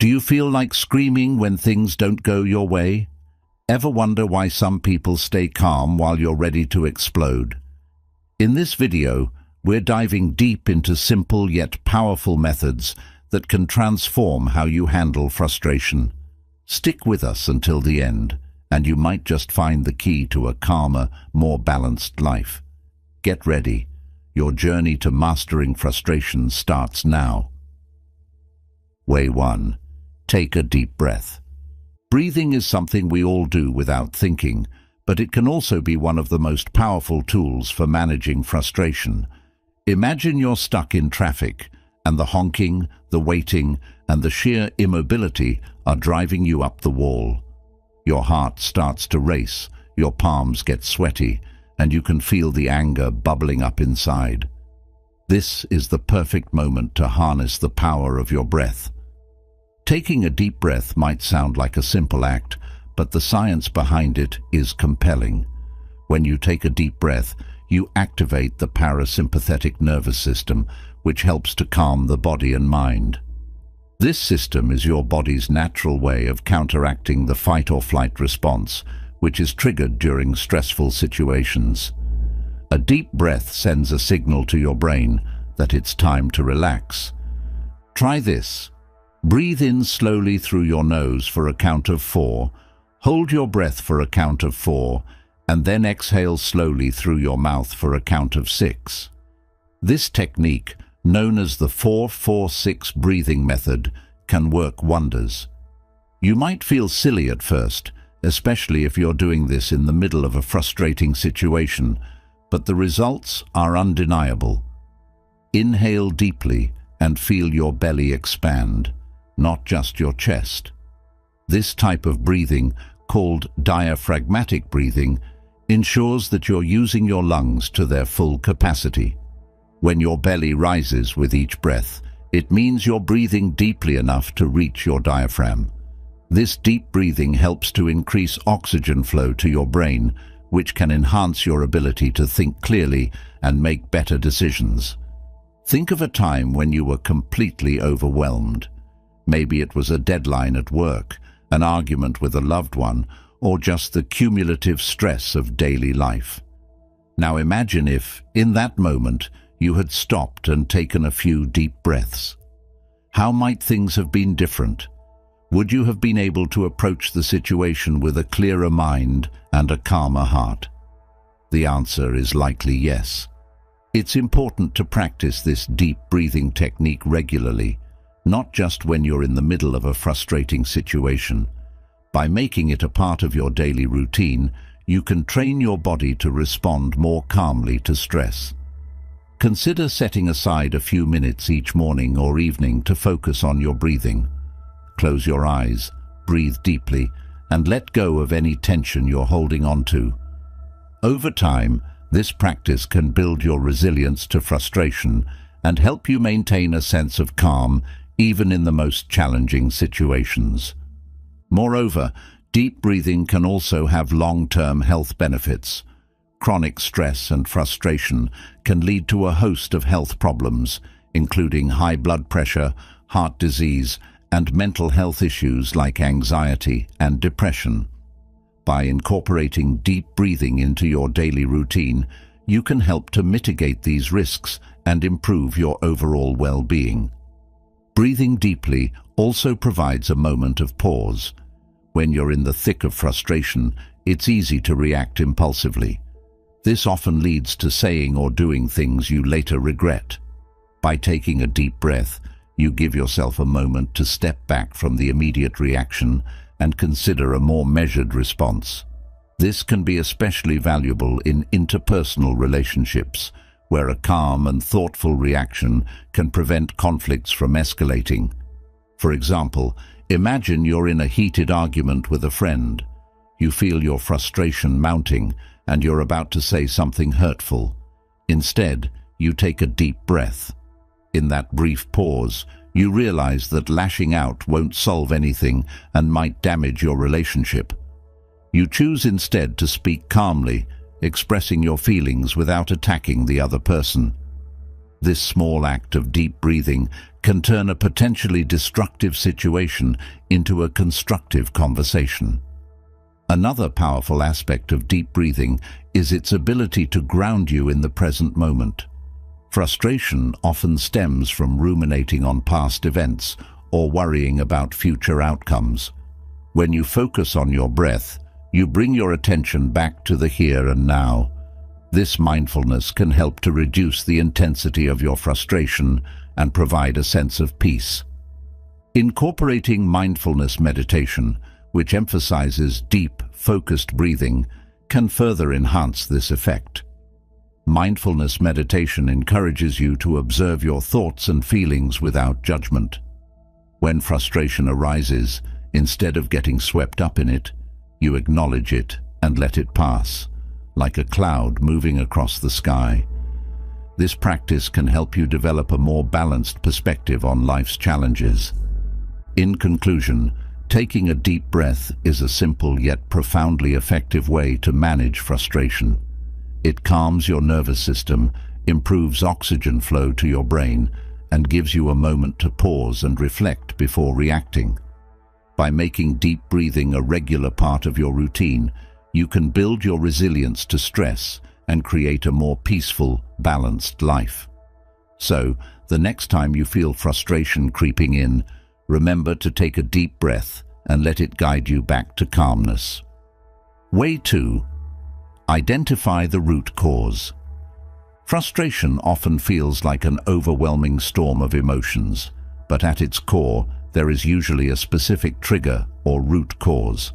Do you feel like screaming when things don't go your way? Ever wonder why some people stay calm while you're ready to explode? In this video, we're diving deep into simple yet powerful methods that can transform how you handle frustration. Stick with us until the end, and you might just find the key to a calmer, more balanced life. Get ready. Your journey to mastering frustration starts now. Way 1. Take a deep breath. Breathing is something we all do without thinking, but it can also be one of the most powerful tools for managing frustration. Imagine you're stuck in traffic, and the honking, the waiting, and the sheer immobility are driving you up the wall. Your heart starts to race, your palms get sweaty, and you can feel the anger bubbling up inside. This is the perfect moment to harness the power of your breath. Taking a deep breath might sound like a simple act, but the science behind it is compelling. When you take a deep breath, you activate the parasympathetic nervous system, which helps to calm the body and mind. This system is your body's natural way of counteracting the fight-or-flight response, which is triggered during stressful situations. A deep breath sends a signal to your brain that it's time to relax. Try this. Breathe in slowly through your nose for a count of 4, hold your breath for a count of 4, and then exhale slowly through your mouth for a count of 6. This technique, known as the 4-4-6 breathing method, can work wonders. You might feel silly at first, especially if you're doing this in the middle of a frustrating situation, but the results are undeniable. Inhale deeply and feel your belly expand, not just your chest. This type of breathing, called diaphragmatic breathing, ensures that you're using your lungs to their full capacity. When your belly rises with each breath, it means you're breathing deeply enough to reach your diaphragm. This deep breathing helps to increase oxygen flow to your brain, which can enhance your ability to think clearly and make better decisions. Think of a time when you were completely overwhelmed. Maybe it was a deadline at work, an argument with a loved one, or just the cumulative stress of daily life. Now imagine if, in that moment, you had stopped and taken a few deep breaths. How might things have been different? Would you have been able to approach the situation with a clearer mind and a calmer heart? The answer is likely yes. It's important to practice this deep breathing technique regularly, not just when you're in the middle of a frustrating situation. By making it a part of your daily routine, you can train your body to respond more calmly to stress. Consider setting aside a few minutes each morning or evening to focus on your breathing. Close your eyes, breathe deeply, and let go of any tension you're holding on to. Over time, this practice can build your resilience to frustration and help you maintain a sense of calm even in the most challenging situations. Moreover, deep breathing can also have long-term health benefits. Chronic stress and frustration can lead to a host of health problems, including high blood pressure, heart disease, and mental health issues like anxiety and depression. By incorporating deep breathing into your daily routine, you can help to mitigate these risks and improve your overall well-being. Breathing deeply also provides a moment of pause. When you're in the thick of frustration, it's easy to react impulsively. This often leads to saying or doing things you later regret. By taking a deep breath, you give yourself a moment to step back from the immediate reaction and consider a more measured response. This can be especially valuable in interpersonal relationships, where a calm and thoughtful reaction can prevent conflicts from escalating. For example, imagine you're in a heated argument with a friend. You feel your frustration mounting, and you're about to say something hurtful. Instead, you take a deep breath. In that brief pause, you realize that lashing out won't solve anything and might damage your relationship. You choose instead to speak calmly, expressing your feelings without attacking the other person. This small act of deep breathing can turn a potentially destructive situation into a constructive conversation. Another powerful aspect of deep breathing is its ability to ground you in the present moment. Frustration often stems from ruminating on past events or worrying about future outcomes. When you focus on your breath, you bring your attention back to the here and now. This mindfulness can help to reduce the intensity of your frustration and provide a sense of peace. Incorporating mindfulness meditation, which emphasizes deep, focused breathing, can further enhance this effect. Mindfulness meditation encourages you to observe your thoughts and feelings without judgment. When frustration arises, instead of getting swept up in it, you acknowledge it and let it pass, like a cloud moving across the sky. This practice can help you develop a more balanced perspective on life's challenges. In conclusion, taking a deep breath is a simple yet profoundly effective way to manage frustration. It calms your nervous system, improves oxygen flow to your brain, and gives you a moment to pause and reflect before reacting. By making deep breathing a regular part of your routine, you can build your resilience to stress and create a more peaceful, balanced life. So, the next time you feel frustration creeping in, remember to take a deep breath and let it guide you back to calmness. Way 2. Identify the root cause. Frustration often feels like an overwhelming storm of emotions, but at its core, there is usually a specific trigger or root cause.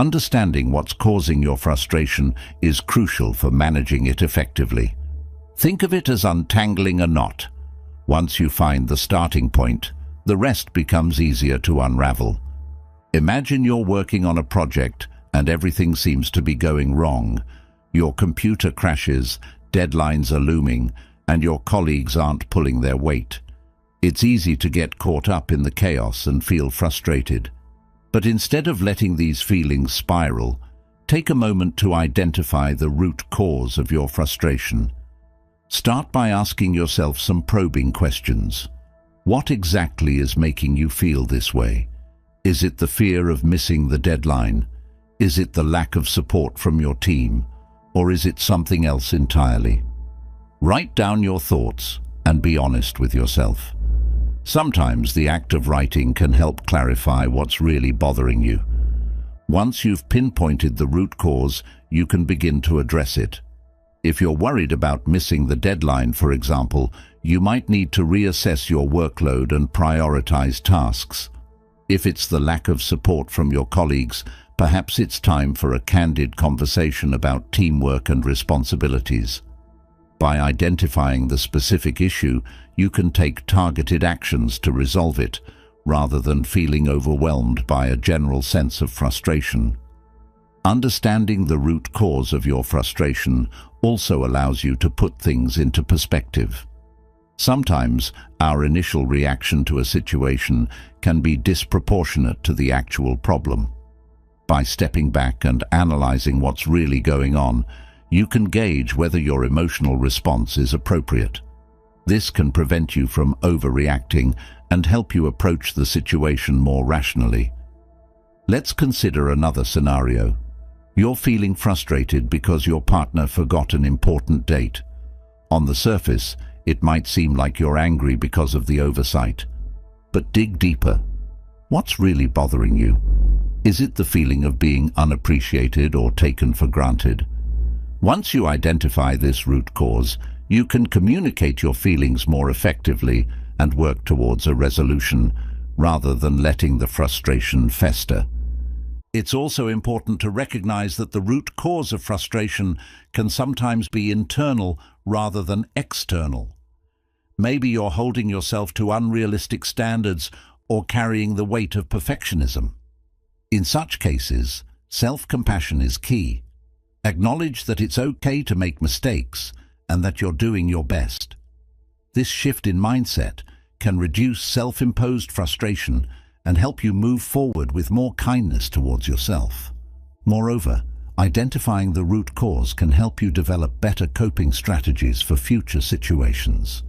Understanding what's causing your frustration is crucial for managing it effectively. Think of it as untangling a knot. Once you find the starting point, the rest becomes easier to unravel. Imagine you're working on a project and everything seems to be going wrong. Your computer crashes, deadlines are looming, and your colleagues aren't pulling their weight. It's easy to get caught up in the chaos and feel frustrated. But instead of letting these feelings spiral, take a moment to identify the root cause of your frustration. Start by asking yourself some probing questions. What exactly is making you feel this way? Is it the fear of missing the deadline? Is it the lack of support from your team? Or is it something else entirely? Write down your thoughts and be honest with yourself. Sometimes the act of writing can help clarify what's really bothering you. Once you've pinpointed the root cause, you can begin to address it. If you're worried about missing the deadline, for example, you might need to reassess your workload and prioritize tasks. If it's the lack of support from your colleagues, perhaps it's time for a candid conversation about teamwork and responsibilities. By identifying the specific issue, you can take targeted actions to resolve it, rather than feeling overwhelmed by a general sense of frustration. Understanding the root cause of your frustration also allows you to put things into perspective. Sometimes, our initial reaction to a situation can be disproportionate to the actual problem. By stepping back and analyzing what's really going on, you can gauge whether your emotional response is appropriate. This can prevent you from overreacting and help you approach the situation more rationally. Let's consider another scenario. You're feeling frustrated because your partner forgot an important date. On the surface, it might seem like you're angry because of the oversight. But dig deeper. What's really bothering you? Is it the feeling of being unappreciated or taken for granted? Once you identify this root cause, you can communicate your feelings more effectively and work towards a resolution, rather than letting the frustration fester. It's also important to recognize that the root cause of frustration can sometimes be internal rather than external. Maybe you're holding yourself to unrealistic standards or carrying the weight of perfectionism. In such cases, self-compassion is key. Acknowledge that it's okay to make mistakes and that you're doing your best. This shift in mindset can reduce self-imposed frustration and help you move forward with more kindness towards yourself. Moreover, identifying the root cause can help you develop better coping strategies for future situations.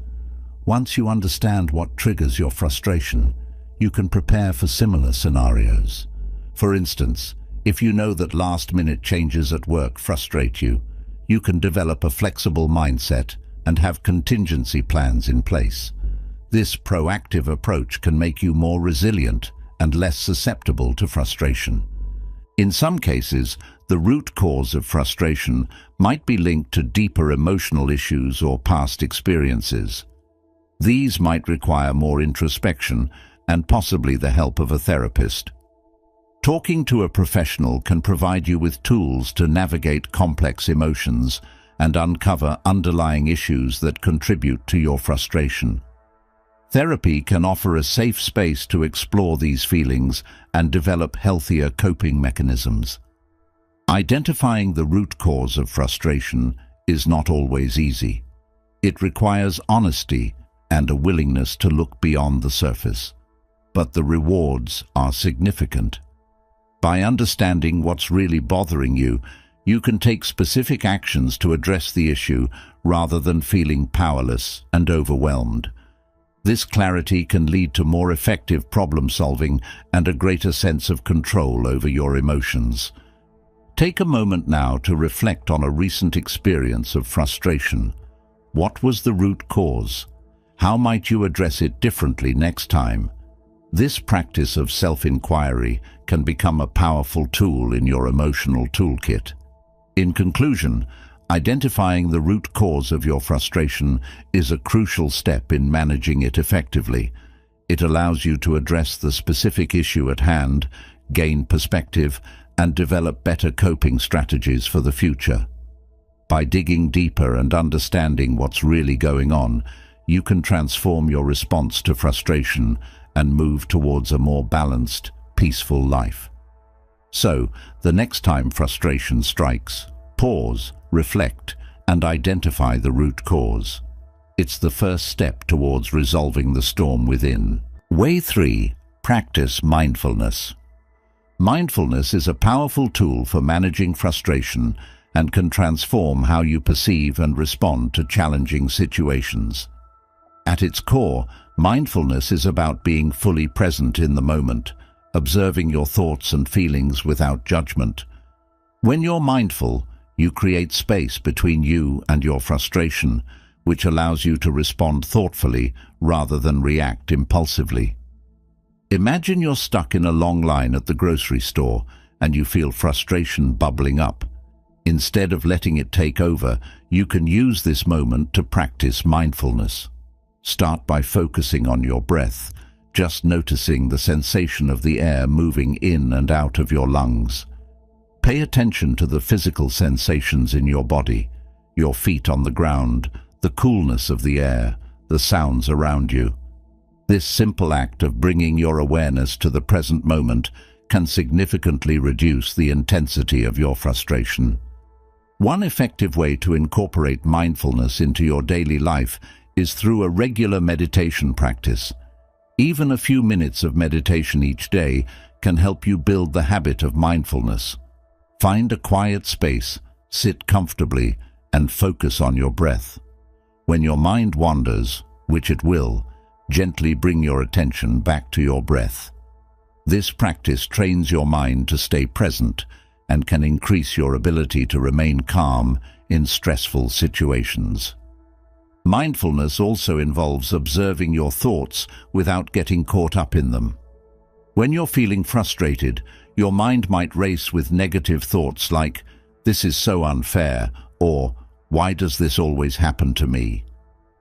Once you understand what triggers your frustration, you can prepare for similar scenarios. For instance, if you know that last-minute changes at work frustrate you, you can develop a flexible mindset and have contingency plans in place. This proactive approach can make you more resilient and less susceptible to frustration. In some cases, the root cause of frustration might be linked to deeper emotional issues or past experiences. These might require more introspection and possibly the help of a therapist. Talking to a professional can provide you with tools to navigate complex emotions and uncover underlying issues that contribute to your frustration. Therapy can offer a safe space to explore these feelings and develop healthier coping mechanisms. Identifying the root cause of frustration is not always easy. It requires honesty and a willingness to look beyond the surface. But the rewards are significant. By understanding what's really bothering you, you can take specific actions to address the issue rather than feeling powerless and overwhelmed. This clarity can lead to more effective problem-solving and a greater sense of control over your emotions. Take a moment now to reflect on a recent experience of frustration. What was the root cause? How might you address it differently next time? This practice of self-inquiry can become a powerful tool in your emotional toolkit. In conclusion, identifying the root cause of your frustration is a crucial step in managing it effectively. It allows you to address the specific issue at hand, gain perspective, and develop better coping strategies for the future. By digging deeper and understanding what's really going on, you can transform your response to frustration and move towards a more balanced, peaceful life. So, the next time frustration strikes, pause, reflect, and identify the root cause. It's the first step towards resolving the storm within. Way 3. Practice mindfulness. Mindfulness is a powerful tool for managing frustration and can transform how you perceive and respond to challenging situations. At its core, mindfulness is about being fully present in the moment, observing your thoughts and feelings without judgment. When you're mindful, you create space between you and your frustration, which allows you to respond thoughtfully rather than react impulsively. Imagine you're stuck in a long line at the grocery store and you feel frustration bubbling up. Instead of letting it take over, you can use this moment to practice mindfulness. Start by focusing on your breath, just noticing the sensation of the air moving in and out of your lungs. Pay attention to the physical sensations in your body, your feet on the ground, the coolness of the air, the sounds around you. This simple act of bringing your awareness to the present moment can significantly reduce the intensity of your frustration. One effective way to incorporate mindfulness into your daily life is through a regular meditation practice. Even a few minutes of meditation each day can help you build the habit of mindfulness. Find a quiet space, sit comfortably, and focus on your breath. When your mind wanders, which it will, gently bring your attention back to your breath. This practice trains your mind to stay present and can increase your ability to remain calm in stressful situations. Mindfulness also involves observing your thoughts without getting caught up in them. When you're feeling frustrated, your mind might race with negative thoughts like, "This is so unfair," or "Why does this always happen to me?"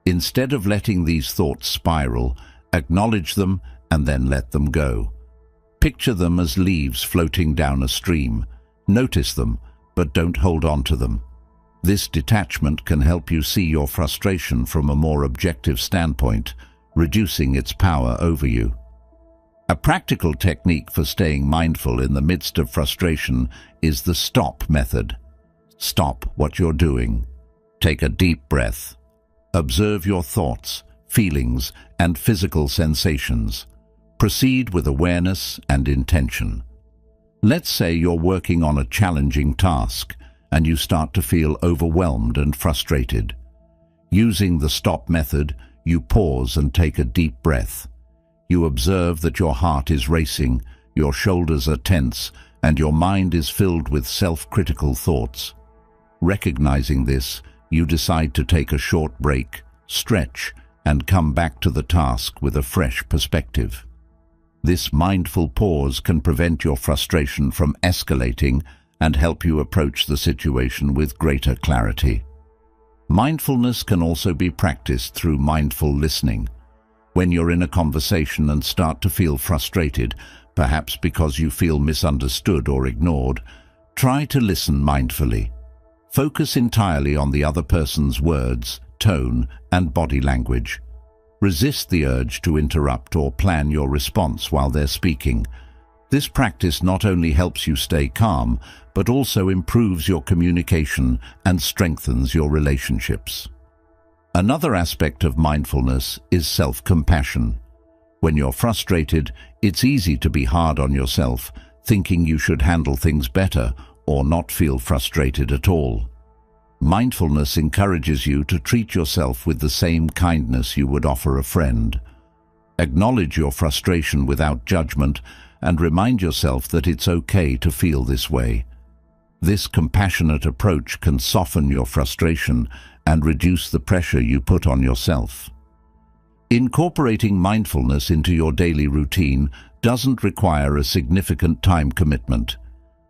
Instead of letting these thoughts spiral, acknowledge them and then let them go. Picture them as leaves floating down a stream. Notice them, but don't hold on to them. This detachment can help you see your frustration from a more objective standpoint, reducing its power over you. A practical technique for staying mindful in the midst of frustration is the stop method. Stop what you're doing. Take a deep breath. Observe your thoughts, feelings, and physical sensations. Proceed with awareness and intention. Let's say you're working on a challenging task and you start to feel overwhelmed and frustrated. Using the stop method, you pause and take a deep breath. You observe that your heart is racing, your shoulders are tense, and your mind is filled with self-critical thoughts. Recognizing this, you decide to take a short break, stretch, and come back to the task with a fresh perspective. This mindful pause can prevent your frustration from escalating and help you approach the situation with greater clarity. Mindfulness can also be practiced through mindful listening. When you're in a conversation and start to feel frustrated, perhaps because you feel misunderstood or ignored, try to listen mindfully. Focus entirely on the other person's words, tone, and body language. Resist the urge to interrupt or plan your response while they're speaking. This practice not only helps you stay calm, but also improves your communication and strengthens your relationships. Another aspect of mindfulness is self-compassion. When you're frustrated, it's easy to be hard on yourself, thinking you should handle things better or not feel frustrated at all. Mindfulness encourages you to treat yourself with the same kindness you would offer a friend. Acknowledge your frustration without judgment and remind yourself that it's okay to feel this way. This compassionate approach can soften your frustration and reduce the pressure you put on yourself. Incorporating mindfulness into your daily routine doesn't require a significant time commitment.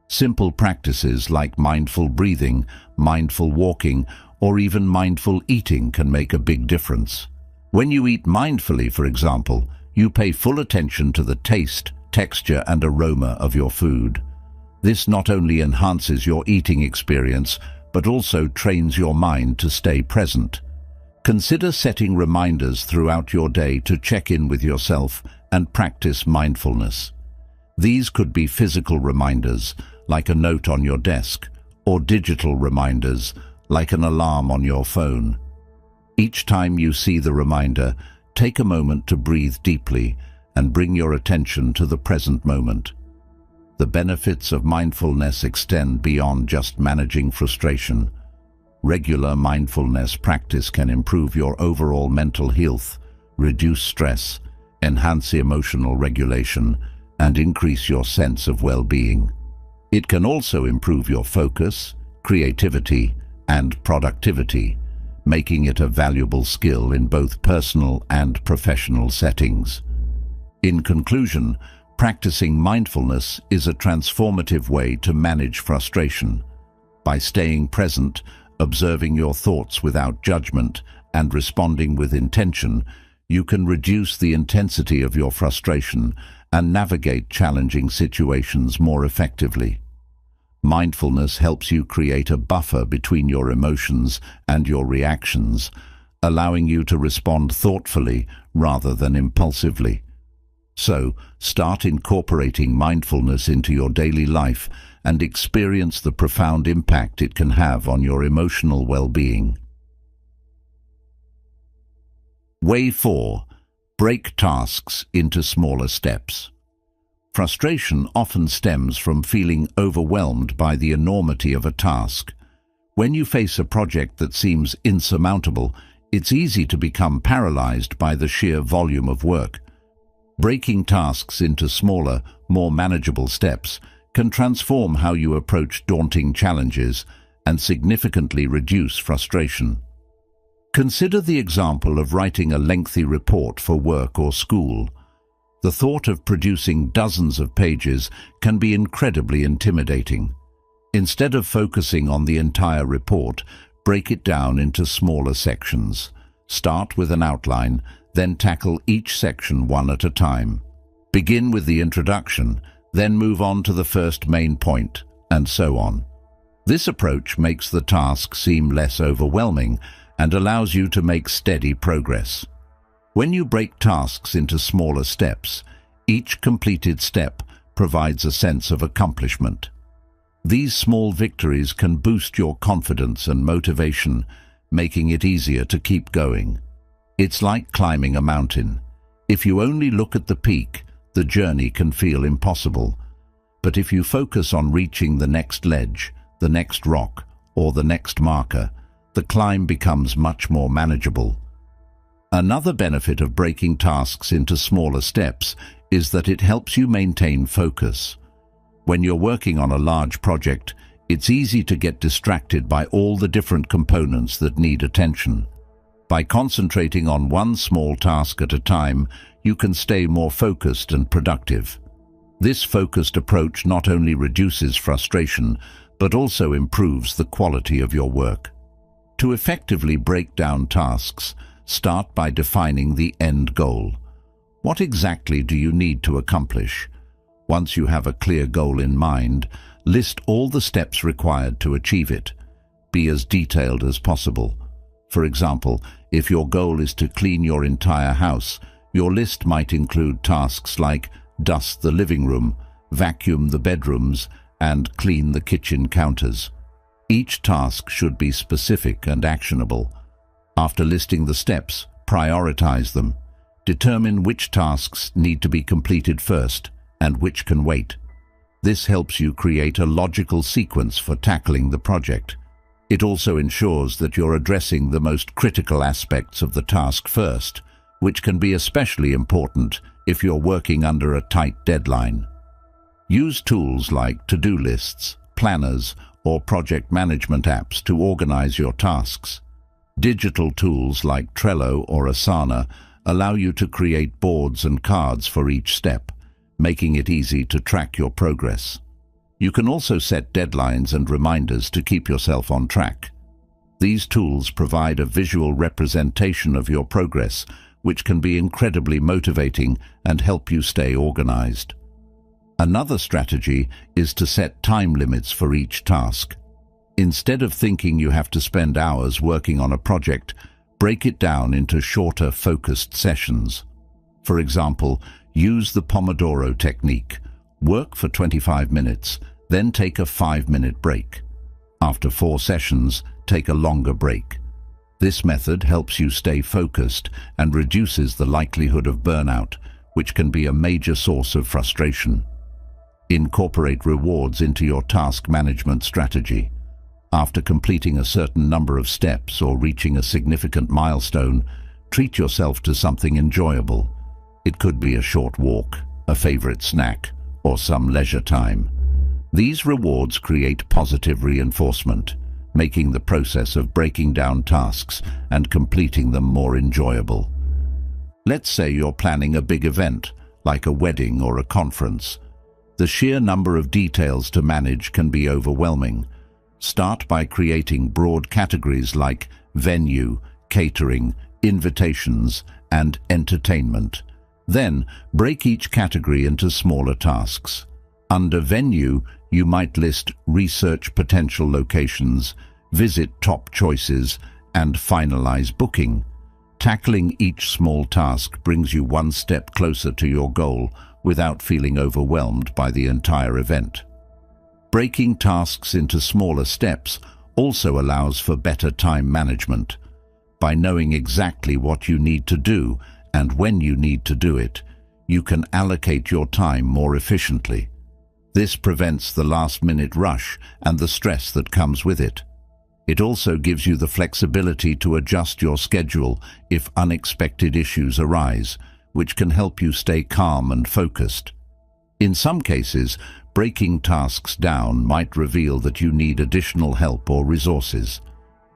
Simple practices like mindful breathing, mindful walking, or even mindful eating can make a big difference. When you eat mindfully, for example, you pay full attention to the taste, texture, and aroma of your food. This not only enhances your eating experience, but also trains your mind to stay present. Consider setting reminders throughout your day to check in with yourself and practice mindfulness. These could be physical reminders, like a note on your desk, or digital reminders, like an alarm on your phone. Each time you see the reminder, take a moment to breathe deeply and bring your attention to the present moment. The benefits of mindfulness extend beyond just managing frustration. Regular mindfulness practice can improve your overall mental health, reduce stress, enhance emotional regulation, and increase your sense of well-being. It can also improve your focus, creativity, and productivity, making it a valuable skill in both personal and professional settings. In conclusion, practicing mindfulness is a transformative way to manage frustration. By staying present, observing your thoughts without judgment, and responding with intention, you can reduce the intensity of your frustration and navigate challenging situations more effectively. Mindfulness helps you create a buffer between your emotions and your reactions, allowing you to respond thoughtfully rather than impulsively. So, start incorporating mindfulness into your daily life and experience the profound impact it can have on your emotional well-being. Way 4. Break tasks into smaller steps. Frustration often stems from feeling overwhelmed by the enormity of a task. When you face a project that seems insurmountable, it's easy to become paralyzed by the sheer volume of work. Breaking tasks into smaller, more manageable steps can transform how you approach daunting challenges and significantly reduce frustration. Consider the example of writing a lengthy report for work or school. The thought of producing dozens of pages can be incredibly intimidating. Instead of focusing on the entire report, break it down into smaller sections. Start with an outline, then tackle each section one at a time. Begin with the introduction, then move on to the first main point, and so on. This approach makes the task seem less overwhelming and allows you to make steady progress. When you break tasks into smaller steps, each completed step provides a sense of accomplishment. These small victories can boost your confidence and motivation, making it easier to keep going. It's like climbing a mountain. If you only look at the peak, the journey can feel impossible. But if you focus on reaching the next ledge, the next rock, or the next marker, the climb becomes much more manageable. Another benefit of breaking tasks into smaller steps is that it helps you maintain focus. When you're working on a large project, it's easy to get distracted by all the different components that need attention. By concentrating on one small task at a time, you can stay more focused and productive. This focused approach not only reduces frustration, but also improves the quality of your work. To effectively break down tasks, start by defining the end goal. What exactly do you need to accomplish? Once you have a clear goal in mind, list all the steps required to achieve it. Be as detailed as possible. For example, if your goal is to clean your entire house, your list might include tasks like dust the living room, vacuum the bedrooms, and clean the kitchen counters. Each task should be specific and actionable. After listing the steps, prioritize them. Determine which tasks need to be completed first and which can wait. This helps you create a logical sequence for tackling the project. It also ensures that you're addressing the most critical aspects of the task first, which can be especially important if you're working under a tight deadline. Use tools like to-do lists, planners, or project management apps to organize your tasks. Digital tools like Trello or Asana allow you to create boards and cards for each step, making it easy to track your progress. You can also set deadlines and reminders to keep yourself on track. These tools provide a visual representation of your progress, which can be incredibly motivating and help you stay organized. Another strategy is to set time limits for each task. Instead of thinking you have to spend hours working on a project, break it down into shorter, focused sessions. For example, use the Pomodoro technique. Work for 25 minutes, then take a 5-minute break. After 4 sessions, take a longer break. This method helps you stay focused and reduces the likelihood of burnout, which can be a major source of frustration. Incorporate rewards into your task management strategy. After completing a certain number of steps or reaching a significant milestone, treat yourself to something enjoyable. It could be a short walk, a favorite snack, or some leisure time. These rewards create positive reinforcement, making the process of breaking down tasks and completing them more enjoyable. Let's say you're planning a big event, like a wedding or a conference. The sheer number of details to manage can be overwhelming. Start by creating broad categories like venue, catering, invitations, and entertainment. Then, break each category into smaller tasks. Under venue, you might list research potential locations, visit top choices, and finalize booking. Tackling each small task brings you one step closer to your goal without feeling overwhelmed by the entire event. Breaking tasks into smaller steps also allows for better time management. By knowing exactly what you need to do and when you need to do it, you can allocate your time more efficiently. This prevents the last-minute rush and the stress that comes with it. It also gives you the flexibility to adjust your schedule if unexpected issues arise, which can help you stay calm and focused. In some cases, breaking tasks down might reveal that you need additional help or resources.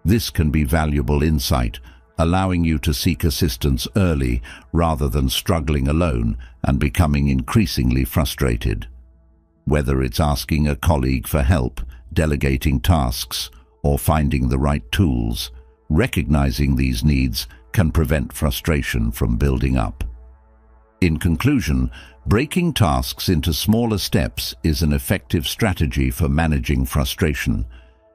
This can be valuable insight, allowing you to seek assistance early rather than struggling alone and becoming increasingly frustrated. Whether it's asking a colleague for help, delegating tasks, or finding the right tools, recognizing these needs can prevent frustration from building up. In conclusion, breaking tasks into smaller steps is an effective strategy for managing frustration.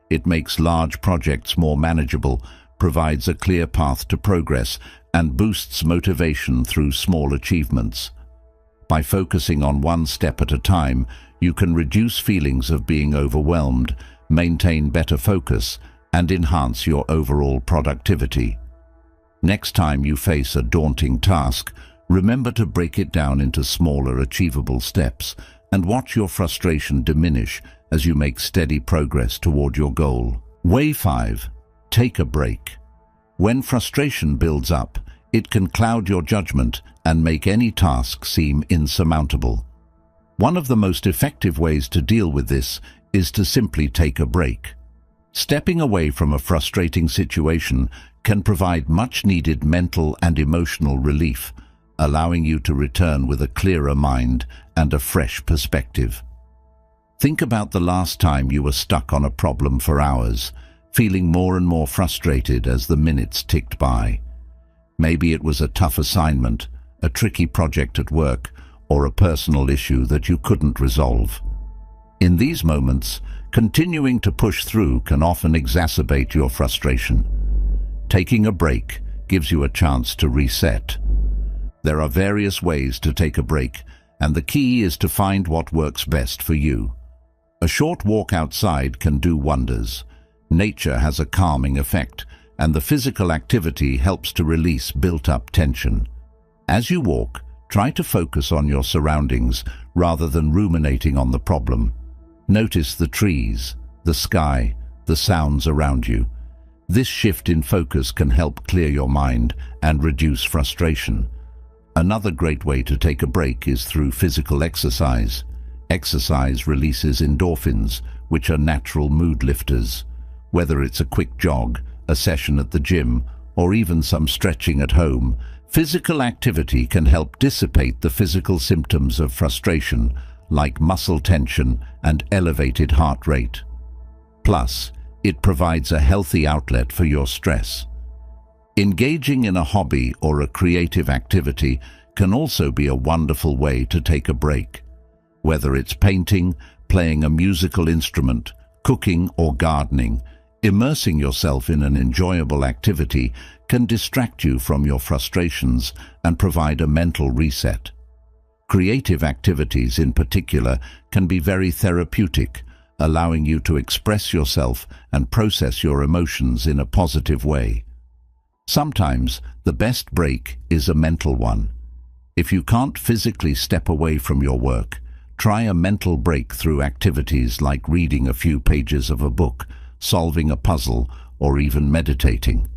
It makes large projects more manageable, provides a clear path to progress, and boosts motivation through small achievements. By focusing on one step at a time, you can reduce feelings of being overwhelmed, maintain better focus, and enhance your overall productivity. Next time you face a daunting task, remember to break it down into smaller, achievable steps and watch your frustration diminish as you make steady progress toward your goal. Way 5. Take a break. When frustration builds up, it can cloud your judgment and make any task seem insurmountable. One of the most effective ways to deal with this is to simply take a break. Stepping away from a frustrating situation can provide much-needed mental and emotional relief, allowing you to return with a clearer mind and a fresh perspective. Think about the last time you were stuck on a problem for hours, feeling more and more frustrated as the minutes ticked by. Maybe it was a tough assignment, a tricky project at work, or a personal issue that you couldn't resolve. In these moments, continuing to push through can often exacerbate your frustration. Taking a break gives you a chance to reset. There are various ways to take a break, and the key is to find what works best for you. A short walk outside can do wonders. Nature has a calming effect, and the physical activity helps to release built-up tension. As you walk, try to focus on your surroundings rather than ruminating on the problem. Notice the trees, the sky, the sounds around you. This shift in focus can help clear your mind and reduce frustration. Another great way to take a break is through physical exercise. Exercise releases endorphins, which are natural mood lifters. Whether it's a quick jog, a session at the gym, or even some stretching at home, physical activity can help dissipate the physical symptoms of frustration, like muscle tension and elevated heart rate. Plus, it provides a healthy outlet for your stress. Engaging in a hobby or a creative activity can also be a wonderful way to take a break. Whether it's painting, playing a musical instrument, cooking or gardening, immersing yourself in an enjoyable activity can distract you from your frustrations and provide a mental reset. Creative activities in particular can be very therapeutic, allowing you to express yourself and process your emotions in a positive way. Sometimes the best break is a mental one. If you can't physically step away from your work, try a mental break through activities like reading a few pages of a book, solving a puzzle, or even meditating.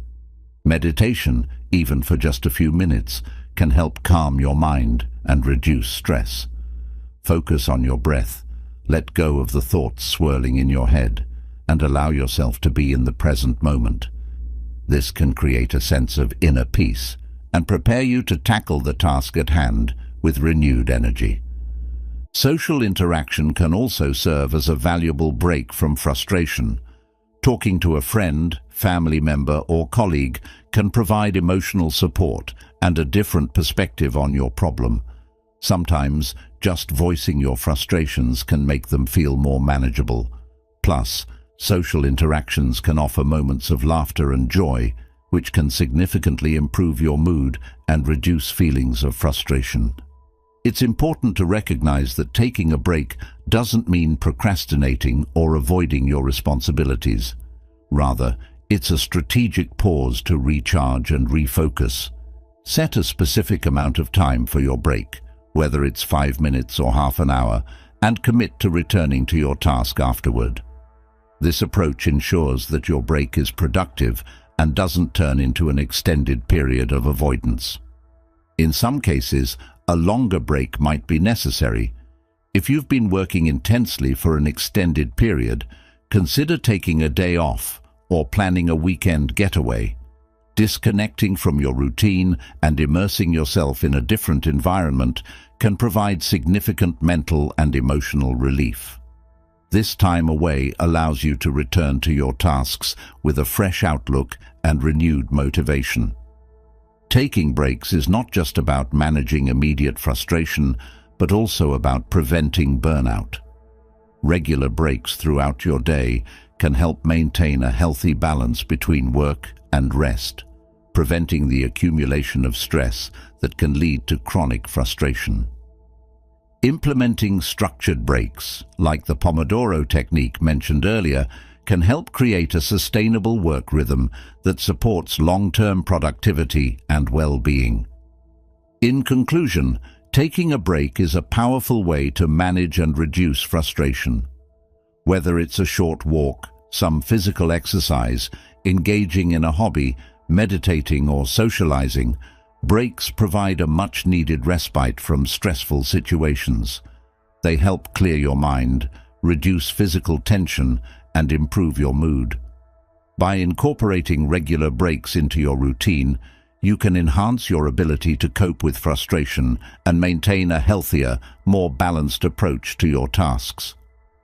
Meditation, even for just a few minutes, can help calm your mind and reduce stress. Focus on your breath, let go of the thoughts swirling in your head, and allow yourself to be in the present moment. This can create a sense of inner peace and prepare you to tackle the task at hand with renewed energy. Social interaction can also serve as a valuable break from frustration. Talking to a friend, family member, or colleague can provide emotional support and a different perspective on your problem. Sometimes, just voicing your frustrations can make them feel more manageable. Plus, social interactions can offer moments of laughter and joy, which can significantly improve your mood and reduce feelings of frustration. It's important to recognize that taking a break doesn't mean procrastinating or avoiding your responsibilities. Rather, it's a strategic pause to recharge and refocus. Set a specific amount of time for your break, whether it's 5 minutes or half an hour, and commit to returning to your task afterward. This approach ensures that your break is productive and doesn't turn into an extended period of avoidance. In some cases, a longer break might be necessary. If you've been working intensely for an extended period, consider taking a day off or planning a weekend getaway. Disconnecting from your routine and immersing yourself in a different environment can provide significant mental and emotional relief. This time away allows you to return to your tasks with a fresh outlook and renewed motivation. Taking breaks is not just about managing immediate frustration, but also about preventing burnout. Regular breaks throughout your day can help maintain a healthy balance between work and rest, preventing the accumulation of stress that can lead to chronic frustration. Implementing structured breaks, like the Pomodoro technique mentioned earlier, can help create a sustainable work rhythm that supports long-term productivity and well-being. In conclusion, taking a break is a powerful way to manage and reduce frustration. Whether it's a short walk, some physical exercise, engaging in a hobby, meditating or socializing, Breaks provide a much-needed respite from stressful situations. They help clear your mind, reduce physical tension, and improve your mood. By incorporating regular breaks into your routine, you can enhance your ability to cope with frustration and maintain a healthier, more balanced approach to your tasks.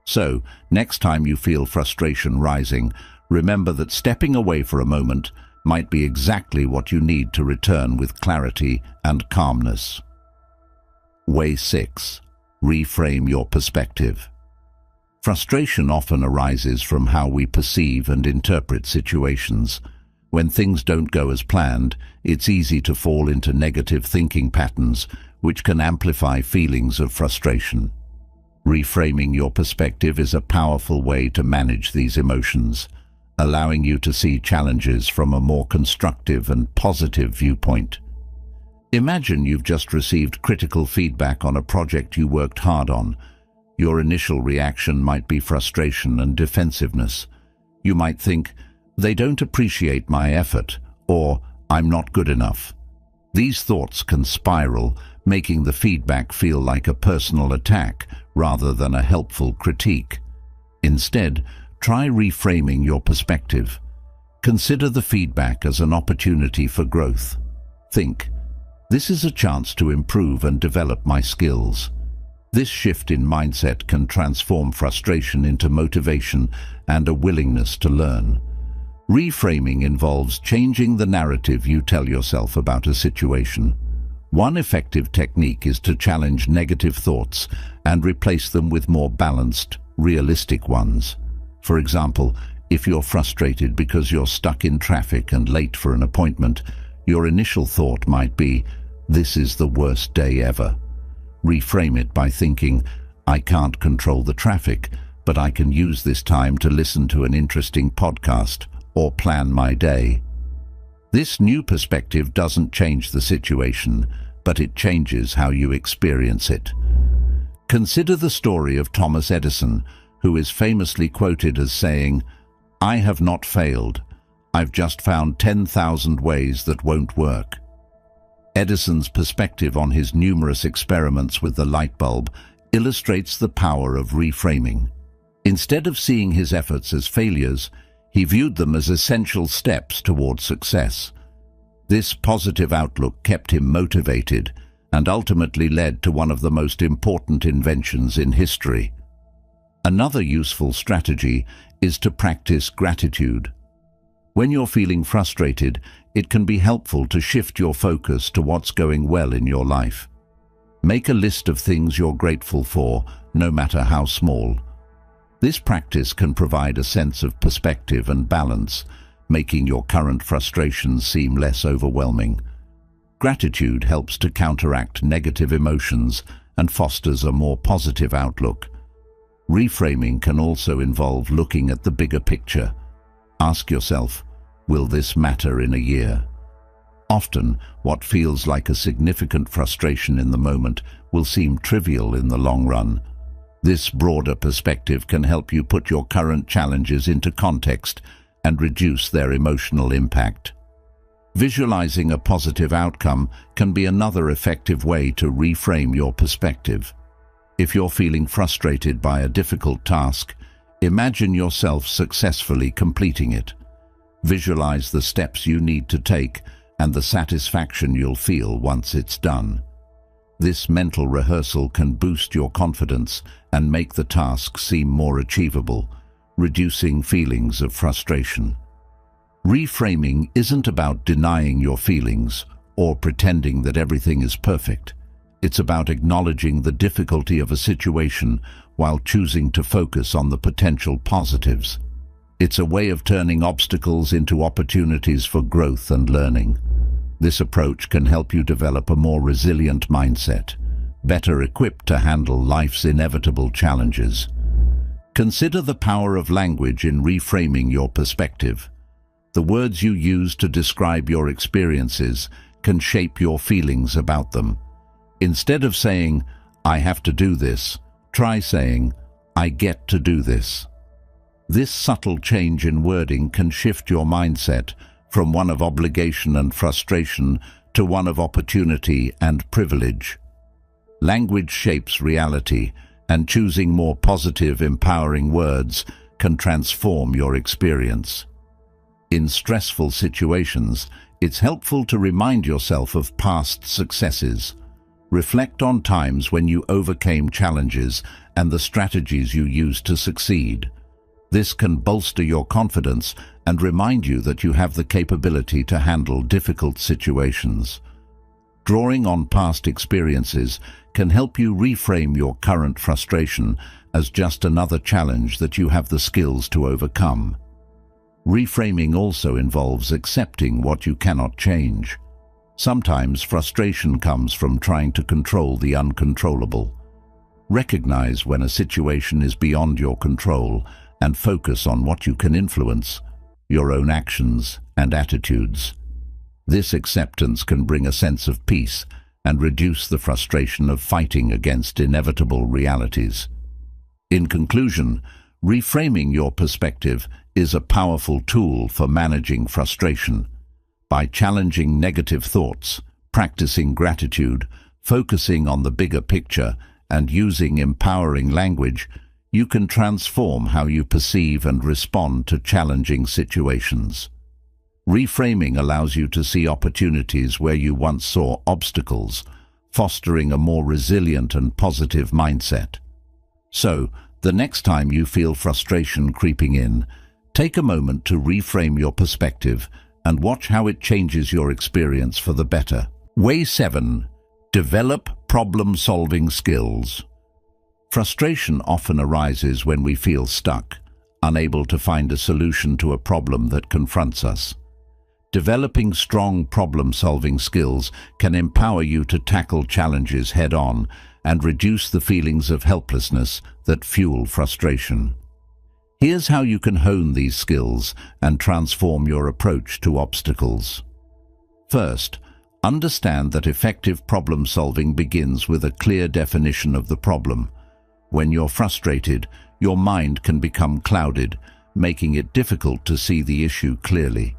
So, next time you feel frustration rising, remember that stepping away for a moment might be exactly what you need to return with clarity and calmness. Way 6. Reframe your perspective. Frustration often arises from how we perceive and interpret situations. When things don't go as planned, it's easy to fall into negative thinking patterns, which can amplify feelings of frustration. Reframing your perspective is a powerful way to manage these emotions, allowing you to see challenges from a more constructive and positive viewpoint. Imagine you've just received critical feedback on a project you worked hard on. Your initial reaction might be frustration and defensiveness. You might think, "They don't appreciate my effort," or "I'm not good enough." These thoughts can spiral, making the feedback feel like a personal attack rather than a helpful critique. Instead, try reframing your perspective. Consider the feedback as an opportunity for growth. Think, "This is a chance to improve and develop my skills." This shift in mindset can transform frustration into motivation and a willingness to learn. Reframing involves changing the narrative you tell yourself about a situation. One effective technique is to challenge negative thoughts and replace them with more balanced, realistic ones. For example, if you're frustrated because you're stuck in traffic and late for an appointment, your initial thought might be, "This is the worst day ever." Reframe it by thinking, "I can't control the traffic, but I can use this time to listen to an interesting podcast or plan my day." This new perspective doesn't change the situation, but it changes how you experience it. Consider the story of Thomas Edison, who is famously quoted as saying, "I have not failed. I've just found 10,000 ways that won't work." Edison's perspective on his numerous experiments with the light bulb illustrates the power of reframing. Instead of seeing his efforts as failures, he viewed them as essential steps toward success. This positive outlook kept him motivated and ultimately led to one of the most important inventions in history. Another useful strategy is to practice gratitude. When you're feeling frustrated, it can be helpful to shift your focus to what's going well in your life. Make a list of things you're grateful for, no matter how small. This practice can provide a sense of perspective and balance, making your current frustrations seem less overwhelming. Gratitude helps to counteract negative emotions and fosters a more positive outlook. Reframing can also involve looking at the bigger picture. Ask yourself, will this matter in a year? Often, what feels like a significant frustration in the moment will seem trivial in the long run. This broader perspective can help you put your current challenges into context and reduce their emotional impact. Visualizing a positive outcome can be another effective way to reframe your perspective. If you're feeling frustrated by a difficult task, imagine yourself successfully completing it. Visualize the steps you need to take and the satisfaction you'll feel once it's done. This mental rehearsal can boost your confidence and make the task seem more achievable, reducing feelings of frustration. Reframing isn't about denying your feelings or pretending that everything is perfect. It's about acknowledging the difficulty of a situation while choosing to focus on the potential positives. It's a way of turning obstacles into opportunities for growth and learning. This approach can help you develop a more resilient mindset, better equipped to handle life's inevitable challenges. Consider the power of language in reframing your perspective. The words you use to describe your experiences can shape your feelings about them. Instead of saying, "I have to do this," try saying, "I get to do this." This subtle change in wording can shift your mindset from one of obligation and frustration to one of opportunity and privilege. Language shapes reality, and choosing more positive, empowering words can transform your experience. In stressful situations, it's helpful to remind yourself of past successes. Reflect on times when you overcame challenges and the strategies you used to succeed. This can bolster your confidence and remind you that you have the capability to handle difficult situations. Drawing on past experiences can help you reframe your current frustration as just another challenge that you have the skills to overcome. Reframing also involves accepting what you cannot change. Sometimes frustration comes from trying to control the uncontrollable. Recognize when a situation is beyond your control and focus on what you can influence, your own actions and attitudes. This acceptance can bring a sense of peace and reduce the frustration of fighting against inevitable realities. In conclusion, reframing your perspective is a powerful tool for managing frustration. By challenging negative thoughts, practicing gratitude, focusing on the bigger picture, and using empowering language, you can transform how you perceive and respond to challenging situations. Reframing allows you to see opportunities where you once saw obstacles, fostering a more resilient and positive mindset. So, the next time you feel frustration creeping in, take a moment to reframe your perspective and watch how it changes your experience for the better. Way 7. Develop problem-solving skills. Frustration often arises when we feel stuck, unable to find a solution to a problem that confronts us. Developing strong problem-solving skills can empower you to tackle challenges head-on and reduce the feelings of helplessness that fuel frustration. Here's how you can hone these skills and transform your approach to obstacles. First, understand that effective problem-solving begins with a clear definition of the problem. When you're frustrated, your mind can become clouded, making it difficult to see the issue clearly.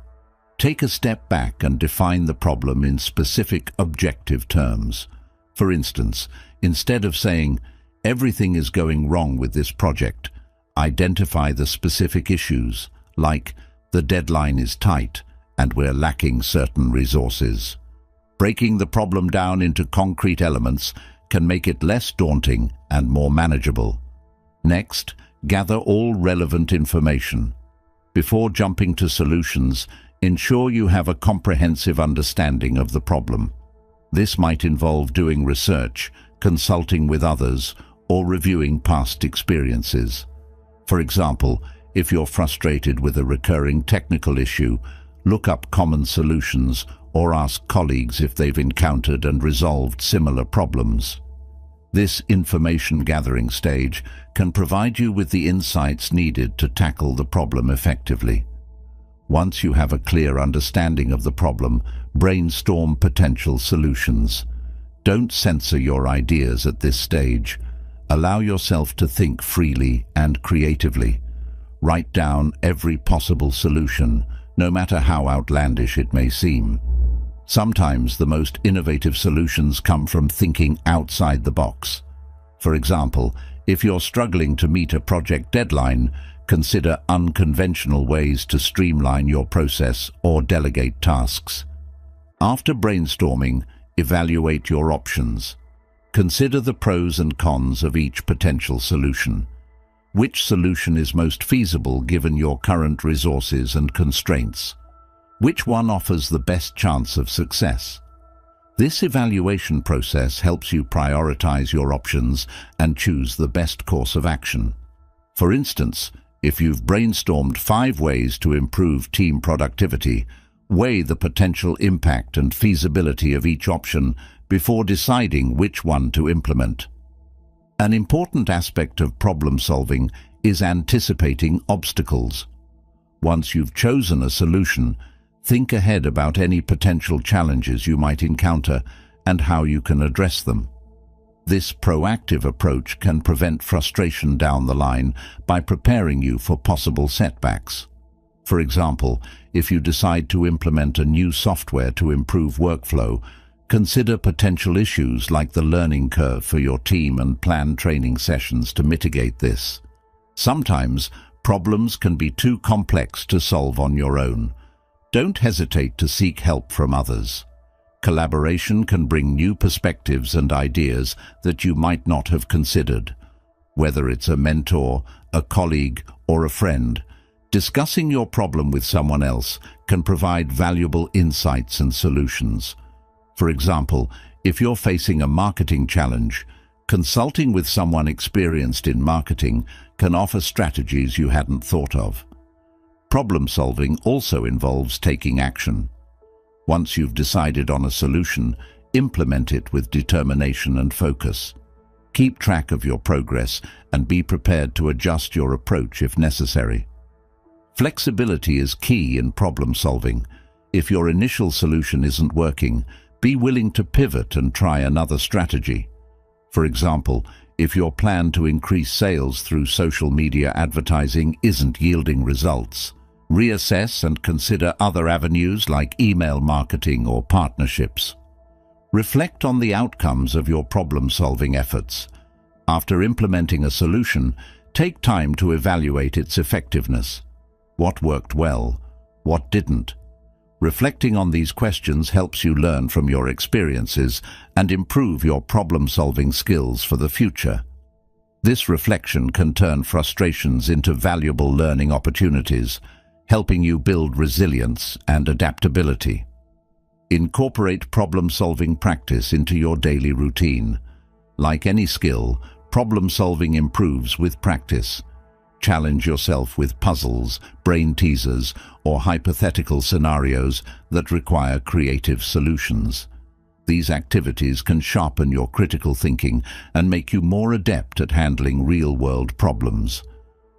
Take a step back and define the problem in specific, objective terms. For instance, instead of saying, "Everything is going wrong with this project," identify the specific issues, like, "The deadline is tight and we're lacking certain resources." Breaking the problem down into concrete elements can make it less daunting and more manageable. Next, gather all relevant information. Before jumping to solutions, ensure you have a comprehensive understanding of the problem. This might involve doing research, consulting with others, or reviewing past experiences. For example, if you're frustrated with a recurring technical issue, look up common solutions or ask colleagues if they've encountered and resolved similar problems. This information-gathering stage can provide you with the insights needed to tackle the problem effectively. Once you have a clear understanding of the problem, brainstorm potential solutions. Don't censor your ideas at this stage. Allow yourself to think freely and creatively. Write down every possible solution, no matter how outlandish it may seem. Sometimes the most innovative solutions come from thinking outside the box. For example, if you're struggling to meet a project deadline, consider unconventional ways to streamline your process or delegate tasks. After brainstorming, evaluate your options. Consider the pros and cons of each potential solution. Which solution is most feasible given your current resources and constraints? Which one offers the best chance of success? This evaluation process helps you prioritize your options and choose the best course of action. For instance, if you've brainstormed 5 ways to improve team productivity, weigh the potential impact and feasibility of each option before deciding which one to implement. An important aspect of problem-solving is anticipating obstacles. Once you've chosen a solution, think ahead about any potential challenges you might encounter and how you can address them. This proactive approach can prevent frustration down the line by preparing you for possible setbacks. For example, if you decide to implement a new software to improve workflow, consider potential issues like the learning curve for your team and plan training sessions to mitigate this. Sometimes, problems can be too complex to solve on your own. Don't hesitate to seek help from others. Collaboration can bring new perspectives and ideas that you might not have considered. Whether it's a mentor, a colleague, or a friend, discussing your problem with someone else can provide valuable insights and solutions. For example, if you're facing a marketing challenge, consulting with someone experienced in marketing can offer strategies you hadn't thought of. Problem solving also involves taking action. Once you've decided on a solution, implement it with determination and focus. Keep track of your progress and be prepared to adjust your approach if necessary. Flexibility is key in problem solving. If your initial solution isn't working, be willing to pivot and try another strategy. For example, if your plan to increase sales through social media advertising isn't yielding results, reassess and consider other avenues like email marketing or partnerships. Reflect on the outcomes of your problem-solving efforts. After implementing a solution, take time to evaluate its effectiveness. What worked well? What didn't? Reflecting on these questions helps you learn from your experiences and improve your problem-solving skills for the future. This reflection can turn frustrations into valuable learning opportunities, helping you build resilience and adaptability. Incorporate problem-solving practice into your daily routine. Like any skill, problem-solving improves with practice. Challenge yourself with puzzles, brain teasers, or hypothetical scenarios that require creative solutions. These activities can sharpen your critical thinking and make you more adept at handling real-world problems.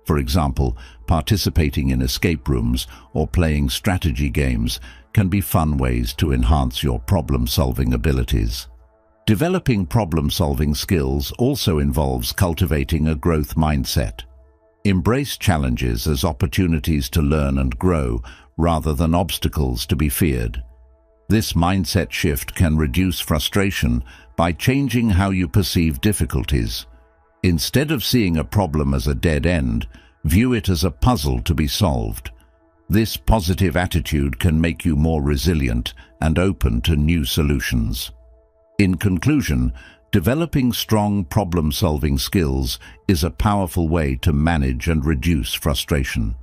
For example, participating in escape rooms or playing strategy games can be fun ways to enhance your problem-solving abilities. Developing problem-solving skills also involves cultivating a growth mindset. Embrace challenges as opportunities to learn and grow rather than obstacles to be feared. This mindset shift can reduce frustration by changing how you perceive difficulties. Instead of seeing a problem as a dead end, view it as a puzzle to be solved. This positive attitude can make you more resilient and open to new solutions. In conclusion, developing strong problem-solving skills is a powerful way to manage and reduce frustration.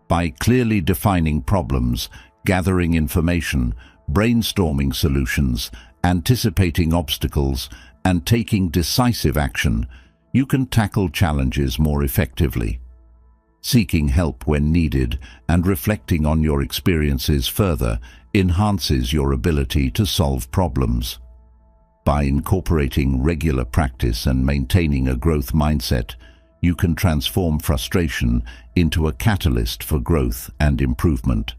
By clearly defining problems, gathering information, brainstorming solutions, anticipating obstacles, and taking decisive action, you can tackle challenges more effectively. Seeking help when needed and reflecting on your experiences further enhances your ability to solve problems. By incorporating regular practice and maintaining a growth mindset, you can transform frustration into a catalyst for growth and improvement.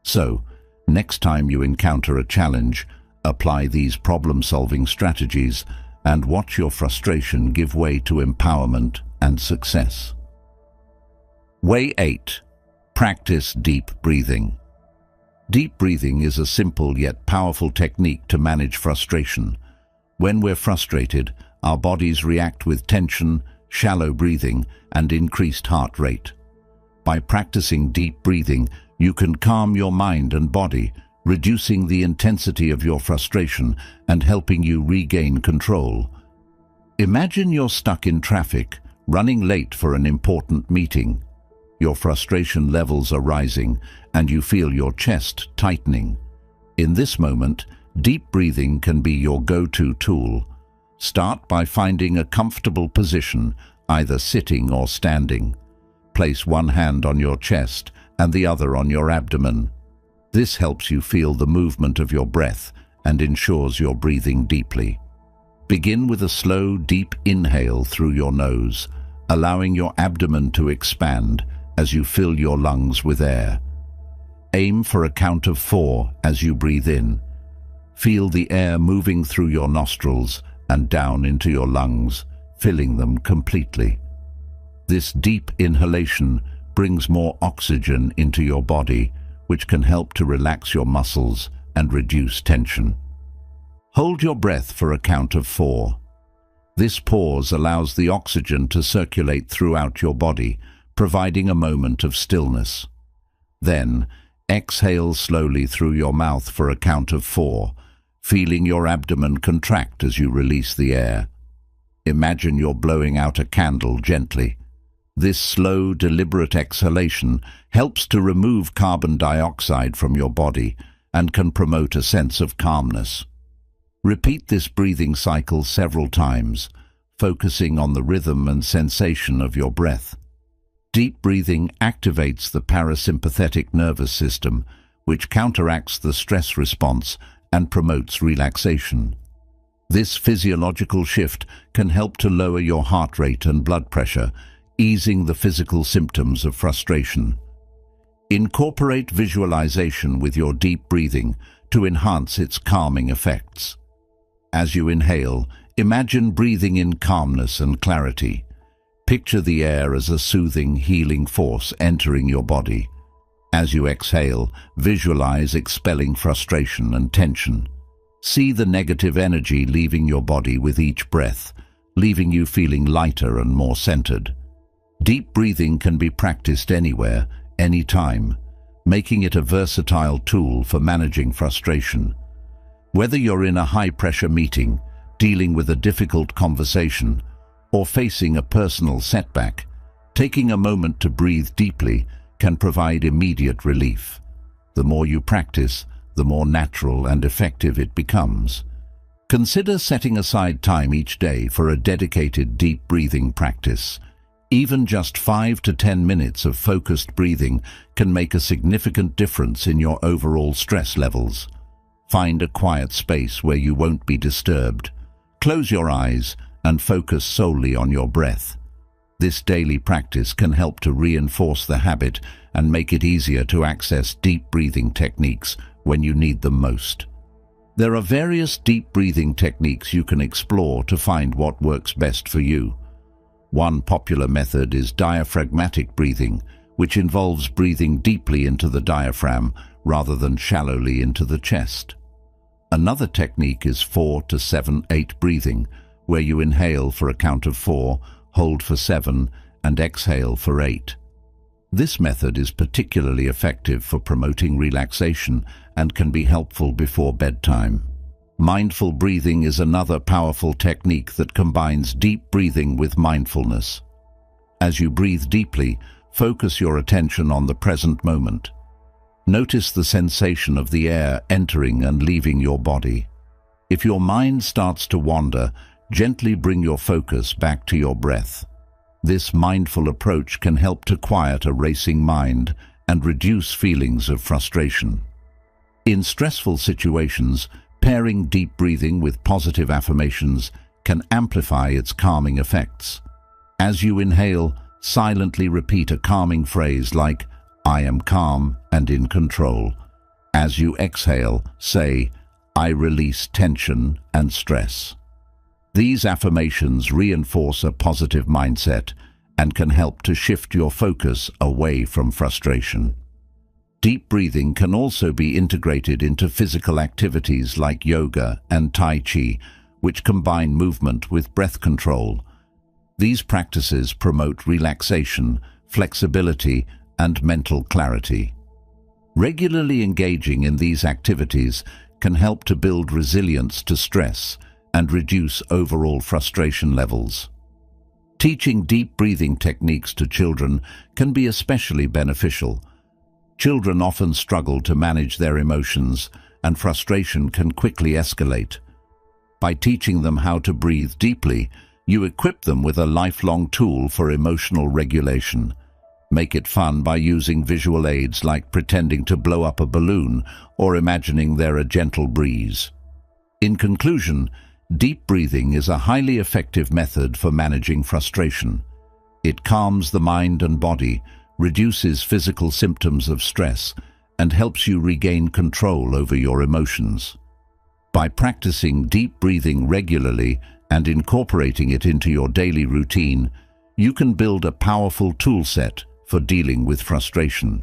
So, next time you encounter a challenge, apply these problem-solving strategies and watch your frustration give way to empowerment and success. Way 8. Practice deep breathing. Deep breathing is a simple yet powerful technique to manage frustration. When we're frustrated, our bodies react with tension, shallow breathing, and increased heart rate. By practicing deep breathing, you can calm your mind and body, reducing the intensity of your frustration and helping you regain control. Imagine you're stuck in traffic, running late for an important meeting. Your frustration levels are rising, and you feel your chest tightening. In this moment, deep breathing can be your go-to tool. Start by finding a comfortable position, either sitting or standing. Place one hand on your chest and the other on your abdomen. This helps you feel the movement of your breath and ensures you're breathing deeply. Begin with a slow, deep inhale through your nose, allowing your abdomen to expand as you fill your lungs with air. Aim for a count of 4 as you breathe in. Feel the air moving through your nostrils and down into your lungs, filling them completely. This deep inhalation brings more oxygen into your body, which can help to relax your muscles and reduce tension. Hold your breath for a count of 4. This pause allows the oxygen to circulate throughout your body, providing a moment of stillness. Then, exhale slowly through your mouth for a count of 4, feeling your abdomen contract as you release the air. Imagine you're blowing out a candle gently. This slow, deliberate exhalation helps to remove carbon dioxide from your body and can promote a sense of calmness. Repeat this breathing cycle several times, focusing on the rhythm and sensation of your breath. Deep breathing activates the parasympathetic nervous system, which counteracts the stress response and promotes relaxation. This physiological shift can help to lower your heart rate and blood pressure, easing the physical symptoms of frustration. Incorporate visualization with your deep breathing to enhance its calming effects. As you inhale, imagine breathing in calmness and clarity. Picture the air as a soothing, healing force entering your body. As you exhale, visualize expelling frustration and tension. See the negative energy leaving your body with each breath, leaving you feeling lighter and more centered. Deep breathing can be practiced anywhere, anytime, making it a versatile tool for managing frustration. Whether you're in a high-pressure meeting, dealing with a difficult conversation, or facing a personal setback, taking a moment to breathe deeply can provide immediate relief. The more you practice, the more natural and effective it becomes. Consider setting aside time each day for a dedicated deep breathing practice. Even just 5 to 10 minutes of focused breathing can make a significant difference in your overall stress levels. Find a quiet space where you won't be disturbed. Close your eyes and focus solely on your breath. This daily practice can help to reinforce the habit and make it easier to access deep breathing techniques when you need them most. There are various deep breathing techniques you can explore to find what works best for you. One popular method is diaphragmatic breathing, which involves breathing deeply into the diaphragm rather than shallowly into the chest. Another technique is 4 to 7-8 breathing, where you inhale for a count of 4, hold for 7, and exhale for 8. This method is particularly effective for promoting relaxation and can be helpful before bedtime. Mindful breathing is another powerful technique that combines deep breathing with mindfulness. As you breathe deeply, focus your attention on the present moment. Notice the sensation of the air entering and leaving your body. If your mind starts to wander, gently bring your focus back to your breath. This mindful approach can help to quiet a racing mind and reduce feelings of frustration. In stressful situations, pairing deep breathing with positive affirmations can amplify its calming effects. As you inhale, silently repeat a calming phrase like, "I am calm and in control." As you exhale, say, "I release tension and stress." These affirmations reinforce a positive mindset and can help to shift your focus away from frustration. Deep breathing can also be integrated into physical activities like yoga and Tai Chi, which combine movement with breath control. These practices promote relaxation, flexibility, and mental clarity. Regularly engaging in these activities can help to build resilience to stress and reduce overall frustration levels. Teaching deep breathing techniques to children can be especially beneficial. Children often struggle to manage their emotions, and frustration can quickly escalate. By teaching them how to breathe deeply, you equip them with a lifelong tool for emotional regulation. Make it fun by using visual aids like pretending to blow up a balloon or imagining they're a gentle breeze. In conclusion, deep breathing is a highly effective method for managing frustration. It calms the mind and body, reduces physical symptoms of stress, and helps you regain control over your emotions. By practicing deep breathing regularly and incorporating it into your daily routine, you can build a powerful toolset for dealing with frustration.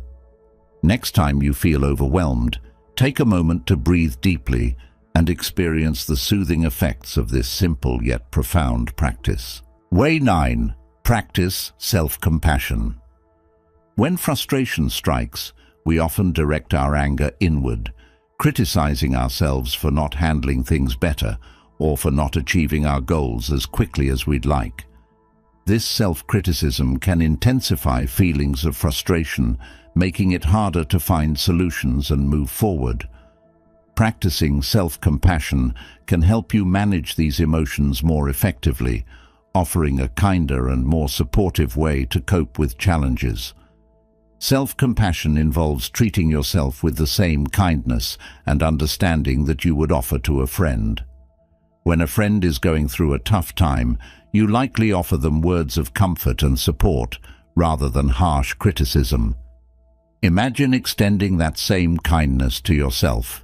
Next time you feel overwhelmed, take a moment to breathe deeply and experience the soothing effects of this simple yet profound practice. Way 9. Practice self-compassion. When frustration strikes, we often direct our anger inward, criticizing ourselves for not handling things better or for not achieving our goals as quickly as we'd like. This self-criticism can intensify feelings of frustration, making it harder to find solutions and move forward. Practicing self-compassion can help you manage these emotions more effectively, offering a kinder and more supportive way to cope with challenges. Self-compassion involves treating yourself with the same kindness and understanding that you would offer to a friend. When a friend is going through a tough time, you likely offer them words of comfort and support rather than harsh criticism. Imagine extending that same kindness to yourself.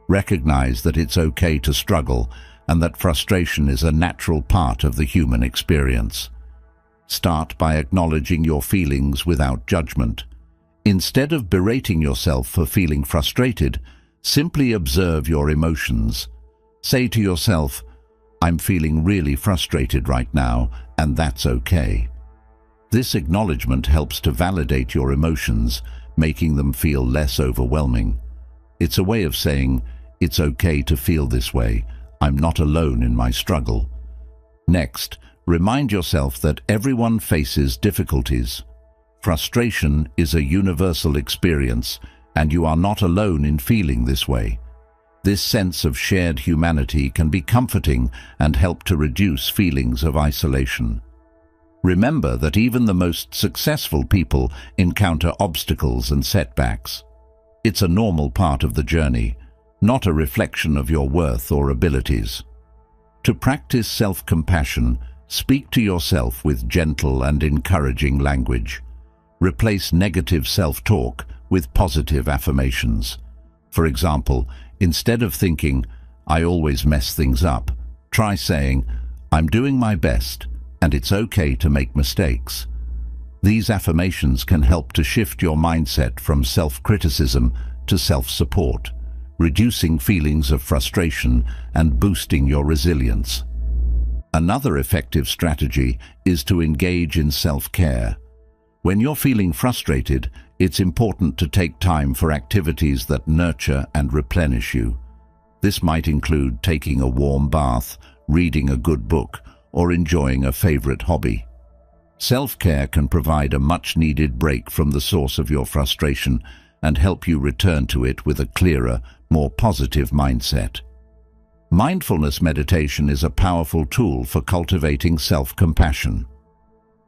Recognize that it's okay to struggle and that frustration is a natural part of the human experience. Start by acknowledging your feelings without judgment. Instead of berating yourself for feeling frustrated, simply observe your emotions. Say to yourself, "I'm feeling really frustrated right now, and that's okay." This acknowledgement helps to validate your emotions, making them feel less overwhelming. It's a way of saying, "It's okay to feel this way. I'm not alone in my struggle." Next, remind yourself that everyone faces difficulties. Frustration is a universal experience, and you are not alone in feeling this way. This sense of shared humanity can be comforting and help to reduce feelings of isolation. Remember that even the most successful people encounter obstacles and setbacks. It's a normal part of the journey, not a reflection of your worth or abilities. To practice self-compassion, speak to yourself with gentle and encouraging language. Replace negative self-talk with positive affirmations. For example, instead of thinking, "I always mess things up," try saying, "I'm doing my best, and it's okay to make mistakes." These affirmations can help to shift your mindset from self-criticism to self-support, reducing feelings of frustration and boosting your resilience. Another effective strategy is to engage in self-care. When you're feeling frustrated, it's important to take time for activities that nurture and replenish you. This might include taking a warm bath, reading a good book, or enjoying a favorite hobby. Self-care can provide a much-needed break from the source of your frustration and help you return to it with a clearer, more positive mindset. Mindfulness meditation is a powerful tool for cultivating self-compassion.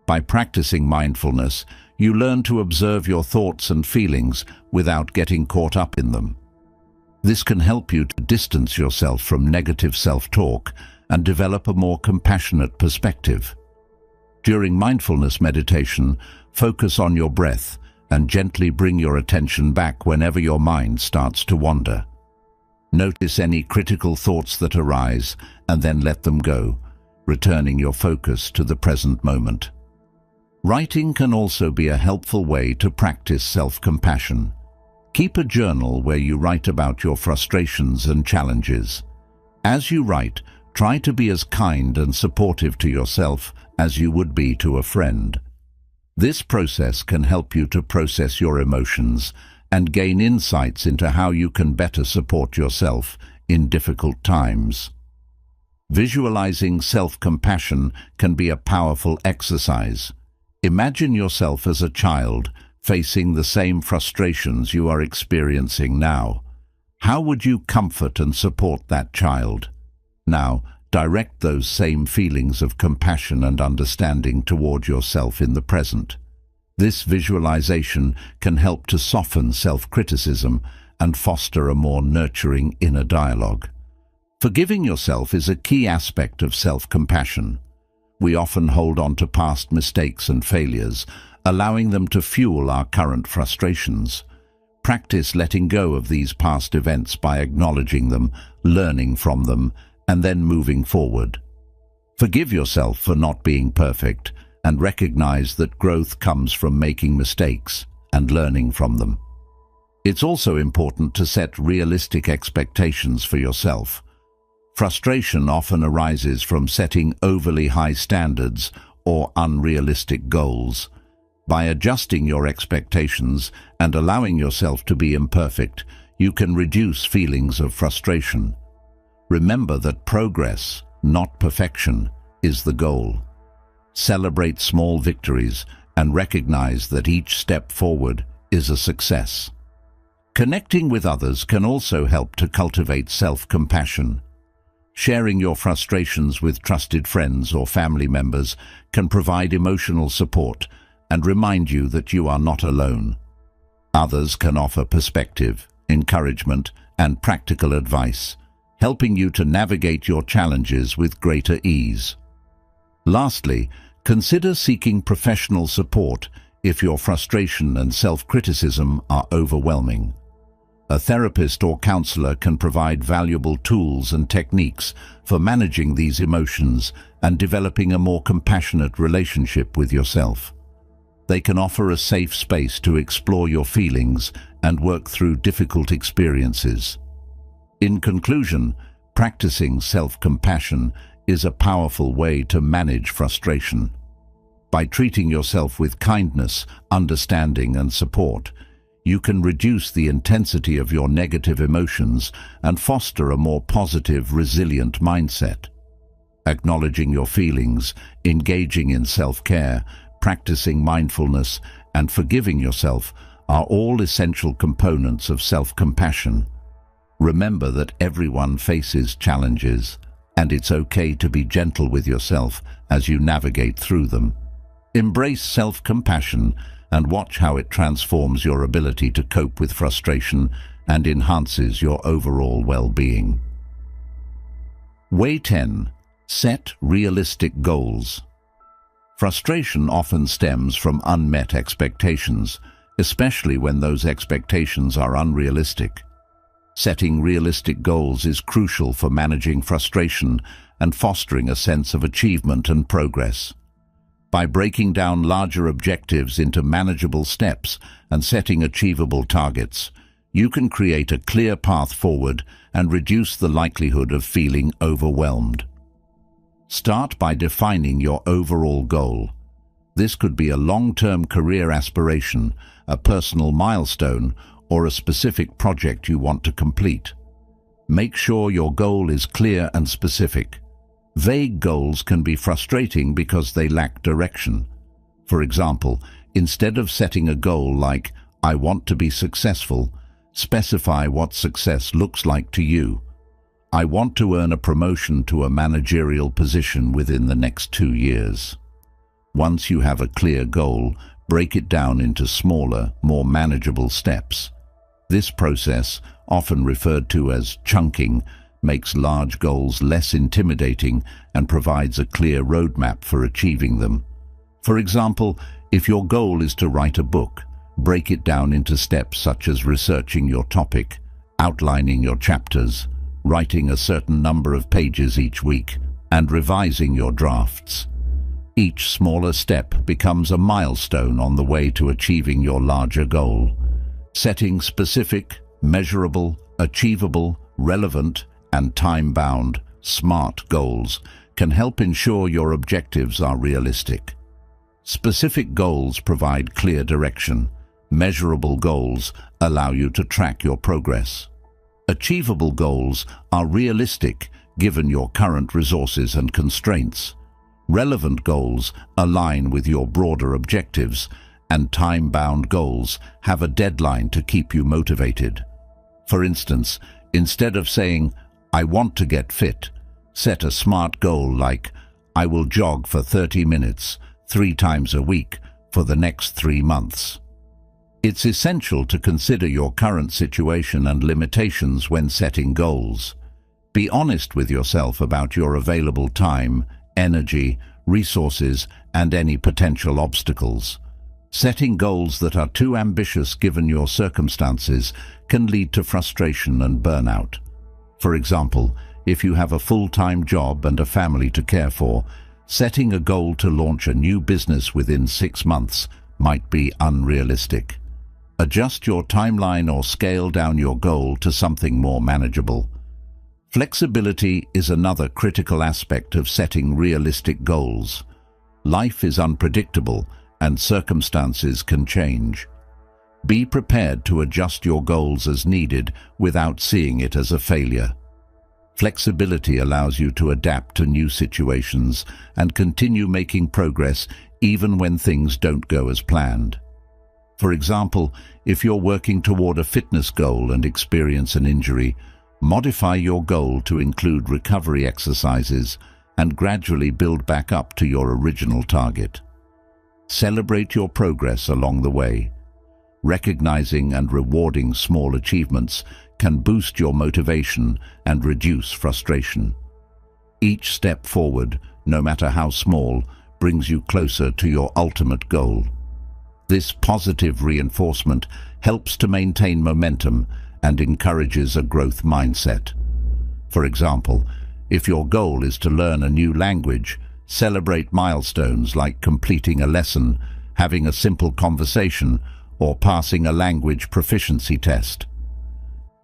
By practicing mindfulness, you learn to observe your thoughts and feelings without getting caught up in them. This can help you to distance yourself from negative self-talk and develop a more compassionate perspective. During mindfulness meditation, focus on your breath and gently bring your attention back whenever your mind starts to wander. Notice any critical thoughts that arise and then let them go, returning your focus to the present moment. Writing can also be a helpful way to practice self-compassion. Keep a journal where you write about your frustrations and challenges. As you write, try to be as kind and supportive to yourself as you would be to a friend. This process can help you to process your emotions and gain insights into how you can better support yourself in difficult times. Visualizing self-compassion can be a powerful exercise. Imagine yourself as a child facing the same frustrations you are experiencing now. How would you comfort and support that child? Now, direct those same feelings of compassion and understanding toward yourself in the present. This visualization can help to soften self-criticism and foster a more nurturing inner dialogue. Forgiving yourself is a key aspect of self-compassion. We often hold on to past mistakes and failures, allowing them to fuel our current frustrations. Practice letting go of these past events by acknowledging them, learning from them, and then moving forward. Forgive yourself for not being perfect, and recognize that growth comes from making mistakes and learning from them. It's also important to set realistic expectations for yourself. Frustration often arises from setting overly high standards or unrealistic goals. By adjusting your expectations and allowing yourself to be imperfect, you can reduce feelings of frustration. Remember that progress, not perfection, is the goal. Celebrate small victories and recognize that each step forward is a success. Connecting with others can also help to cultivate self-compassion. Sharing your frustrations with trusted friends or family members can provide emotional support and remind you that you are not alone. Others can offer perspective, encouragement, and practical advice, helping you to navigate your challenges with greater ease. Lastly, consider seeking professional support if your frustration and self-criticism are overwhelming. A therapist or counselor can provide valuable tools and techniques for managing these emotions and developing a more compassionate relationship with yourself. They can offer a safe space to explore your feelings and work through difficult experiences. In conclusion, practicing self-compassion is a powerful way to manage frustration. By treating yourself with kindness, understanding, and support, you can reduce the intensity of your negative emotions and foster a more positive, resilient mindset. Acknowledging your feelings, engaging in self-care, practicing mindfulness, and forgiving yourself are all essential components of self-compassion. Remember that everyone faces challenges, and it's okay to be gentle with yourself as you navigate through them. Embrace self-compassion and watch how it transforms your ability to cope with frustration and enhances your overall well-being. Way 10. Set realistic goals. Frustration often stems from unmet expectations, especially when those expectations are unrealistic. Setting realistic goals is crucial for managing frustration and fostering a sense of achievement and progress. By breaking down larger objectives into manageable steps and setting achievable targets, you can create a clear path forward and reduce the likelihood of feeling overwhelmed. Start by defining your overall goal. This could be a long-term career aspiration, a personal milestone, or a specific project you want to complete. Make sure your goal is clear and specific. Vague goals can be frustrating because they lack direction. For example, instead of setting a goal like, "I want to be successful," specify what success looks like to you. "I want to earn a promotion to a managerial position within the next 2 years." Once you have a clear goal, break it down into smaller, more manageable steps. This process, often referred to as chunking, makes large goals less intimidating and provides a clear roadmap for achieving them. For example, if your goal is to write a book, break it down into steps such as researching your topic, outlining your chapters, writing a certain number of pages each week, and revising your drafts. Each smaller step becomes a milestone on the way to achieving your larger goal. Setting specific, measurable, achievable, relevant, and time-bound, SMART goals can help ensure your objectives are realistic. Specific goals provide clear direction. Measurable goals allow you to track your progress. Achievable goals are realistic given your current resources and constraints. Relevant goals align with your broader objectives, and time-bound goals have a deadline to keep you motivated. For instance, instead of saying, "I want to get fit," set a SMART goal like, "I will jog for 30 minutes, 3 times a week, for the next 3 months." It's essential to consider your current situation and limitations when setting goals. Be honest with yourself about your available time, energy, resources, and any potential obstacles. Setting goals that are too ambitious given your circumstances can lead to frustration and burnout. For example, if you have a full-time job and a family to care for, Setting a goal to launch a new business within 6 months might be unrealistic. Adjust your timeline or scale down your goal to something more manageable. Flexibility is another critical aspect of setting realistic goals. Life is unpredictable and circumstances can change. Be prepared to adjust your goals as needed without seeing it as a failure. Flexibility allows you to adapt to new situations and continue making progress even when things don't go as planned. For example, if you're working toward a fitness goal and experience an injury, modify your goal to include recovery exercises and gradually build back up to your original target. Celebrate your progress along the way. Recognizing and rewarding small achievements can boost your motivation and reduce frustration. Each step forward, no matter how small, brings you closer to your ultimate goal. This positive reinforcement helps to maintain momentum and encourages a growth mindset. For example, if your goal is to learn a new language, celebrate milestones like completing a lesson, having a simple conversation, or passing a language proficiency test.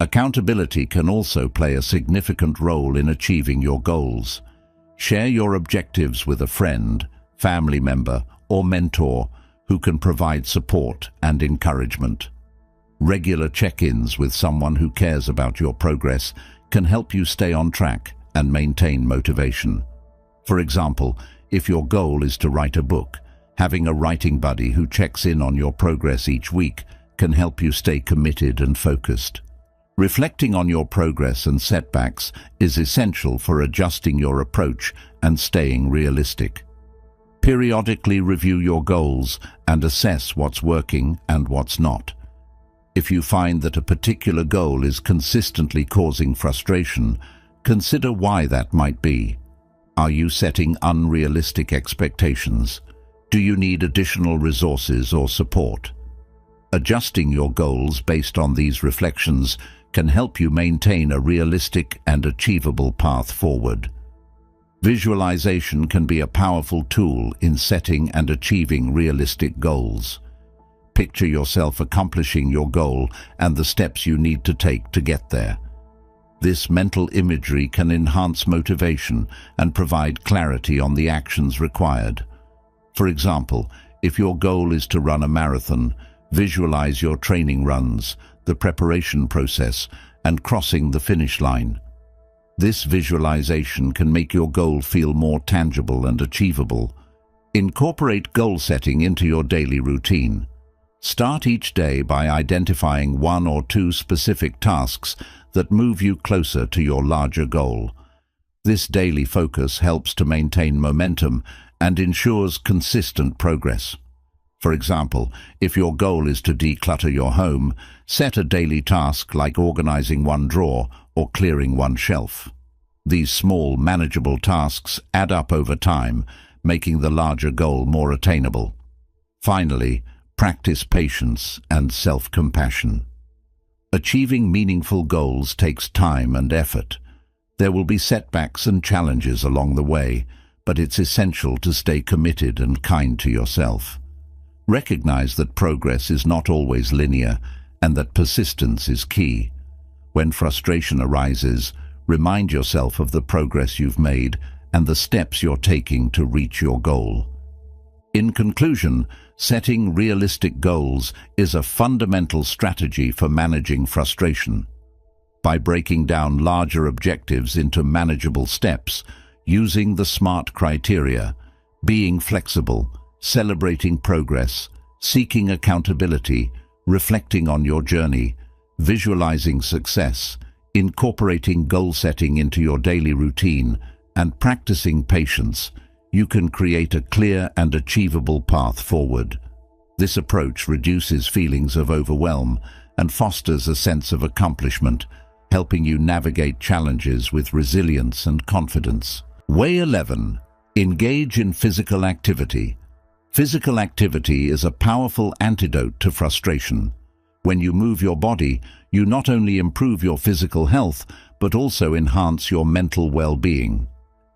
Accountability can also play a significant role in achieving your goals. Share your objectives with a friend, family member, or mentor who can provide support and encouragement. Regular check-ins with someone who cares about your progress can help you stay on track and maintain motivation. For example, if your goal is to write a book, having a writing buddy who checks in on your progress each week can help you stay committed and focused. Reflecting on your progress and setbacks is essential for adjusting your approach and staying realistic. Periodically review your goals and assess what's working and what's not. If you find that a particular goal is consistently causing frustration, consider why that might be. Are you setting unrealistic expectations? Do you need additional resources or support? Adjusting your goals based on these reflections can help you maintain a realistic and achievable path forward. Visualization can be a powerful tool in setting and achieving realistic goals. Picture yourself accomplishing your goal and the steps you need to take to get there. This mental imagery can enhance motivation and provide clarity on the actions required. For example, if your goal is to run a marathon, visualize your training runs, the preparation process, and crossing the finish line. This visualization can make your goal feel more tangible and achievable. Incorporate goal setting into your daily routine. Start each day by identifying 1 or 2 specific tasks that move you closer to your larger goal. This daily focus helps to maintain momentum and ensures consistent progress. For example, if your goal is to declutter your home, set a daily task like organizing one drawer or clearing one shelf. These small, manageable tasks add up over time, making the larger goal more attainable. Finally, practice patience and self-compassion. Achieving meaningful goals takes time and effort. There will be setbacks and challenges along the way, but it's essential to stay committed and kind to yourself. Recognize that progress is not always linear and that persistence is key. When frustration arises, remind yourself of the progress you've made and the steps you're taking to reach your goal. In conclusion, setting realistic goals is a fundamental strategy for managing frustration. By breaking down larger objectives into manageable steps, using the SMART criteria, being flexible, celebrating progress, seeking accountability, reflecting on your journey, visualizing success, incorporating goal setting into your daily routine, and practicing patience, you can create a clear and achievable path forward. This approach reduces feelings of overwhelm and fosters a sense of accomplishment, helping you navigate challenges with resilience and confidence. Way 11. Engage in physical activity. Physical activity is a powerful antidote to frustration. When you move your body, you not only improve your physical health, but also enhance your mental well-being.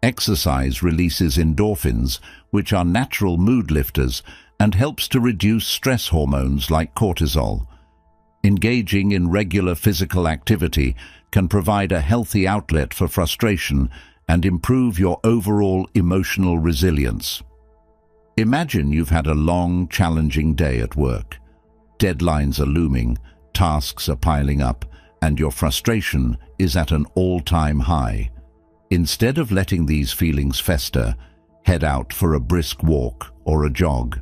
Exercise releases endorphins, which are natural mood lifters, and helps to reduce stress hormones like cortisol. Engaging in regular physical activity can provide a healthy outlet for frustration and improve your overall emotional resilience. Imagine you've had a long, challenging day at work. Deadlines are looming, tasks are piling up, and your frustration is at an all-time high. Instead of letting these feelings fester, head out for a brisk walk or a jog.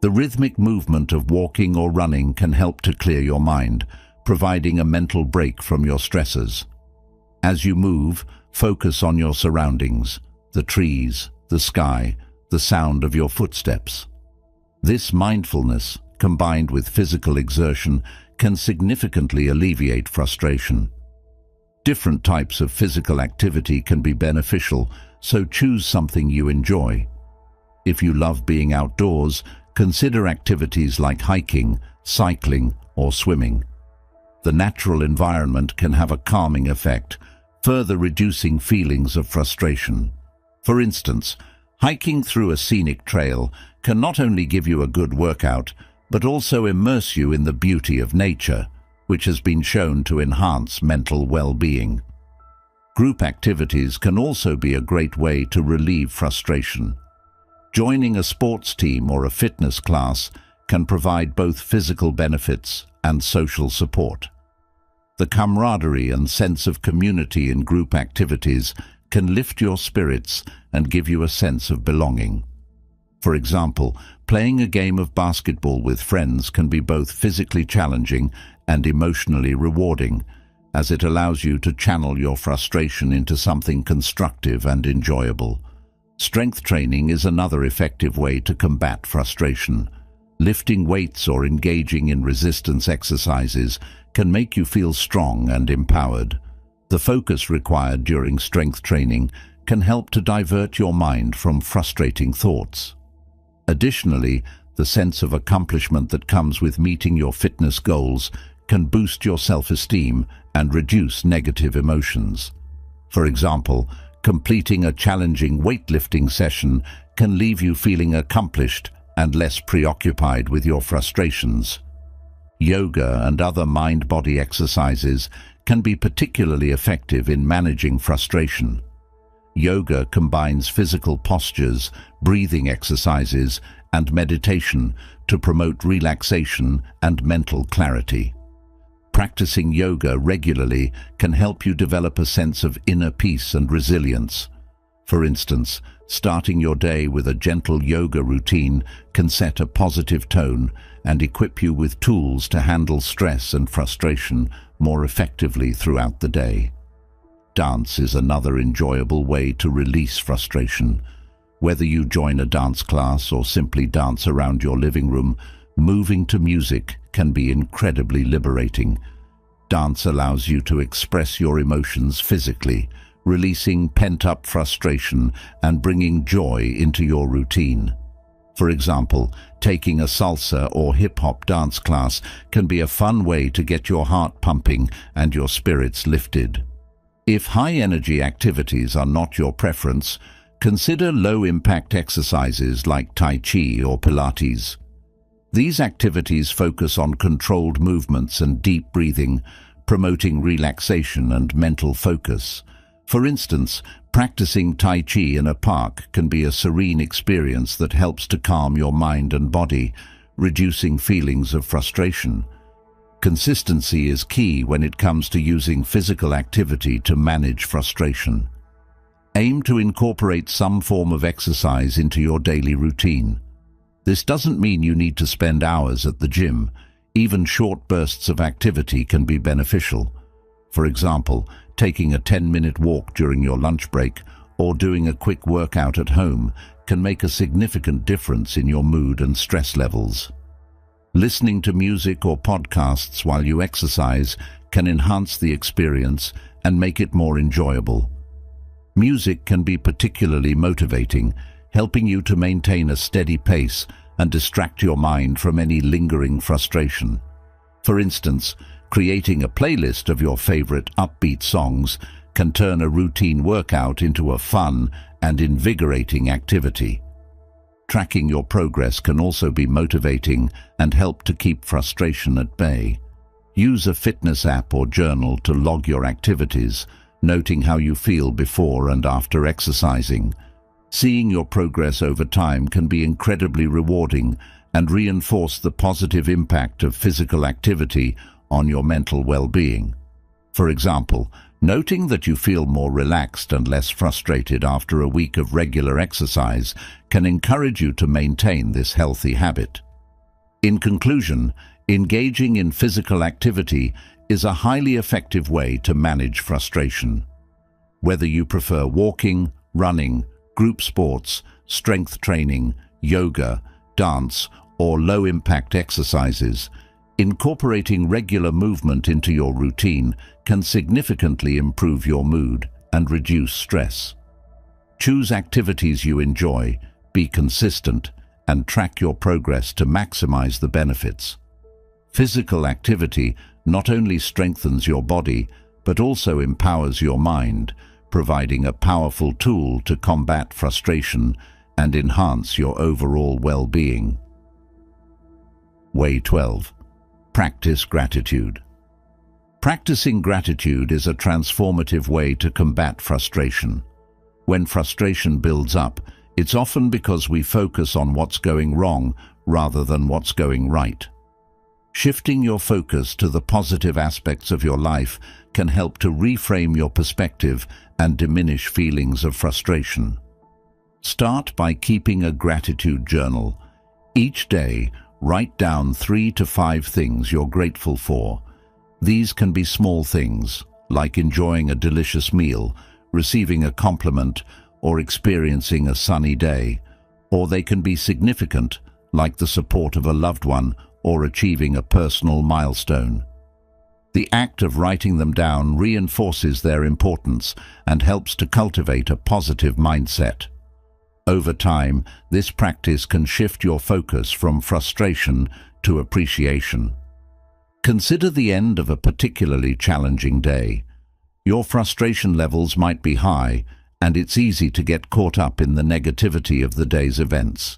The rhythmic movement of walking or running can help to clear your mind, providing a mental break from your stresses. As you move, focus on your surroundings, the trees, the sky, the sound of your footsteps. This mindfulness, combined with physical exertion, can significantly alleviate frustration. Different types of physical activity can be beneficial, so choose something you enjoy. If you love being outdoors, consider activities like hiking, cycling, or swimming. The natural environment can have a calming effect, further reducing feelings of frustration. For instance, hiking through a scenic trail can not only give you a good workout, but also immerse you in the beauty of nature, which has been shown to enhance mental well-being. Group activities can also be a great way to relieve frustration. Joining a sports team or a fitness class can provide both physical benefits and social support. The camaraderie and sense of community in group activities can lift your spirits and give you a sense of belonging. For example, playing a game of basketball with friends can be both physically challenging and emotionally rewarding, as it allows you to channel your frustration into something constructive and enjoyable. Strength training is another effective way to combat frustration. Lifting weights or engaging in resistance exercises can make you feel strong and empowered. The focus required during strength training can help to divert your mind from frustrating thoughts. Additionally, the sense of accomplishment that comes with meeting your fitness goals can boost your self-esteem and reduce negative emotions. For example, completing a challenging weightlifting session can leave you feeling accomplished and less preoccupied with your frustrations. Yoga and other mind-body exercises can be particularly effective in managing frustration. Yoga combines physical postures, breathing exercises, and meditation to promote relaxation and mental clarity. Practicing yoga regularly can help you develop a sense of inner peace and resilience. For instance, starting your day with a gentle yoga routine can set a positive tone and equip you with tools to handle stress and frustration more effectively throughout the day. Dance is another enjoyable way to release frustration. Whether you join a dance class or simply dance around your living room, moving to music can be incredibly liberating. Dance allows you to express your emotions physically, releasing pent-up frustration and bringing joy into your routine. For example, taking a salsa or hip-hop dance class can be a fun way to get your heart pumping and your spirits lifted. If high-energy activities are not your preference, consider low-impact exercises like Tai Chi or Pilates. These activities focus on controlled movements and deep breathing, promoting relaxation and mental focus. For instance, practicing Tai Chi in a park can be a serene experience that helps to calm your mind and body, reducing feelings of frustration. Consistency is key when it comes to using physical activity to manage frustration. Aim to incorporate some form of exercise into your daily routine. This doesn't mean you need to spend hours at the gym. Even short bursts of activity can be beneficial. For example, taking a 10-minute walk during your lunch break or doing a quick workout at home can make a significant difference in your mood and stress levels. Listening to music or podcasts while you exercise can enhance the experience and make it more enjoyable. Music can be particularly motivating, helping you to maintain a steady pace and distract your mind from any lingering frustration. For instance, creating a playlist of your favorite upbeat songs can turn a routine workout into a fun and invigorating activity. Tracking your progress can also be motivating and help to keep frustration at bay. Use a fitness app or journal to log your activities, noting how you feel before and after exercising. Seeing your progress over time can be incredibly rewarding and reinforce the positive impact of physical activity on your mental well-being. For example, noting that you feel more relaxed and less frustrated after a week of regular exercise can encourage you to maintain this healthy habit. In conclusion, engaging in physical activity is a highly effective way to manage frustration. Whether you prefer walking, running, group sports, strength training, yoga, dance, or low-impact exercises, incorporating regular movement into your routine can significantly improve your mood and reduce stress. Choose activities you enjoy, be consistent, and track your progress to maximize the benefits. Physical activity not only strengthens your body, but also empowers your mind, providing a powerful tool to combat frustration and enhance your overall well-being. Way 12. Practice gratitude. Practicing gratitude is a transformative way to combat frustration. When frustration builds up, it's often because we focus on what's going wrong rather than what's going right. Shifting your focus to the positive aspects of your life can help to reframe your perspective and diminish feelings of frustration. Start by keeping a gratitude journal. Each day, write down 3 to 5 things you're grateful for. These can be small things, like enjoying a delicious meal, receiving a compliment, or experiencing a sunny day. Or they can be significant, like the support of a loved one or achieving a personal milestone. The act of writing them down reinforces their importance and helps to cultivate a positive mindset. Over time, this practice can shift your focus from frustration to appreciation. Consider the end of a particularly challenging day. Your frustration levels might be high, and it's easy to get caught up in the negativity of the day's events.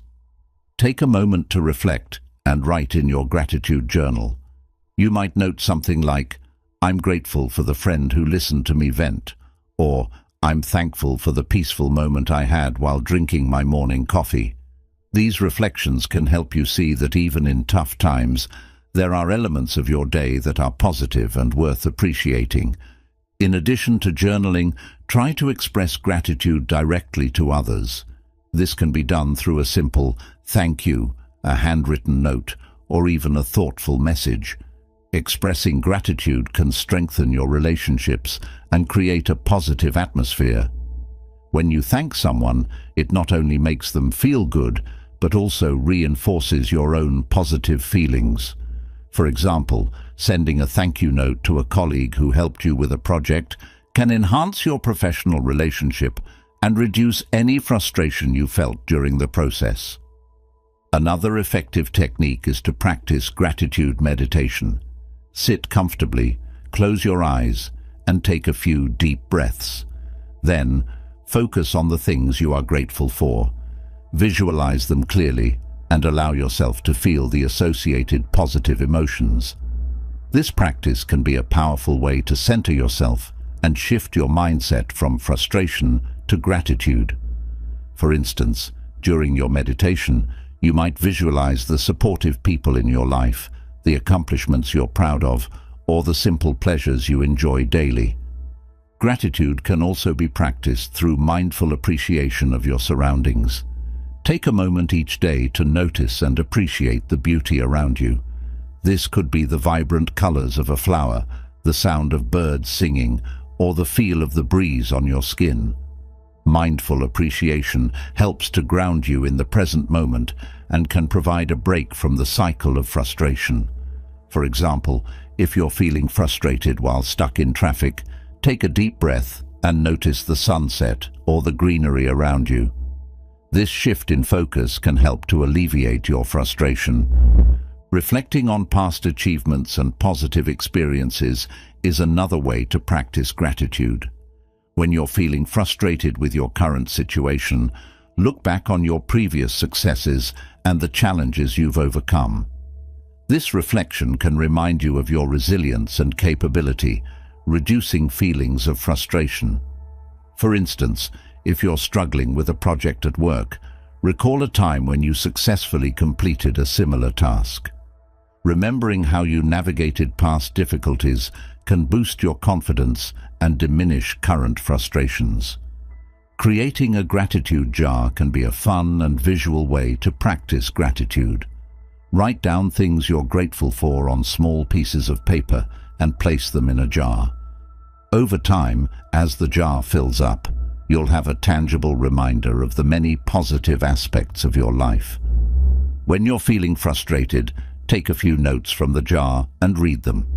Take a moment to reflect and write in your gratitude journal. You might note something like, "I'm grateful for the friend who listened to me vent," or "I'm thankful for the peaceful moment I had while drinking my morning coffee." These reflections can help you see that even in tough times, there are elements of your day that are positive and worth appreciating. In addition to journaling, try to express gratitude directly to others. This can be done through a simple "thank you," a handwritten note, or even a thoughtful message. Expressing gratitude can strengthen your relationships and create a positive atmosphere. When you thank someone, it not only makes them feel good, but also reinforces your own positive feelings. For example, sending a thank you note to a colleague who helped you with a project can enhance your professional relationship and reduce any frustration you felt during the process. Another effective technique is to practice gratitude meditation. Sit comfortably, close your eyes, and take a few deep breaths. Then, focus on the things you are grateful for. Visualize them clearly and allow yourself to feel the associated positive emotions. This practice can be a powerful way to center yourself and shift your mindset from frustration to gratitude. For instance, during your meditation, you might visualize the supportive people in your life, the accomplishments you're proud of, or the simple pleasures you enjoy daily. Gratitude can also be practiced through mindful appreciation of your surroundings. Take a moment each day to notice and appreciate the beauty around you. This could be the vibrant colors of a flower, the sound of birds singing, or the feel of the breeze on your skin. Mindful appreciation helps to ground you in the present moment and can provide a break from the cycle of frustration. For example, if you're feeling frustrated while stuck in traffic, take a deep breath and notice the sunset or the greenery around you. This shift in focus can help to alleviate your frustration. Reflecting on past achievements and positive experiences is another way to practice gratitude. When you're feeling frustrated with your current situation, look back on your previous successes and the challenges you've overcome. This reflection can remind you of your resilience and capability, reducing feelings of frustration. For instance, if you're struggling with a project at work, recall a time when you successfully completed a similar task. Remembering how you navigated past difficulties can boost your confidence and diminish current frustrations. Creating a gratitude jar can be a fun and visual way to practice gratitude. Write down things you're grateful for on small pieces of paper and place them in a jar. Over time, as the jar fills up, you'll have a tangible reminder of the many positive aspects of your life. When you're feeling frustrated, take a few notes from the jar and read them.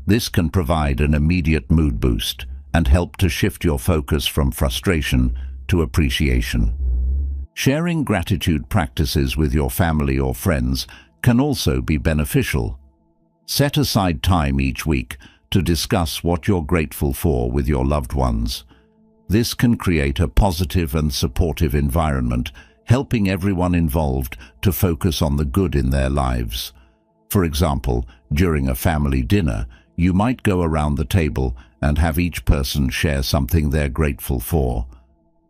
This can provide an immediate mood boost and help to shift your focus from frustration to appreciation. Sharing gratitude practices with your family or friends can also be beneficial. Set aside time each week to discuss what you're grateful for with your loved ones. This can create a positive and supportive environment, helping everyone involved to focus on the good in their lives. For example, during a family dinner, you might go around the table and have each person share something they're grateful for.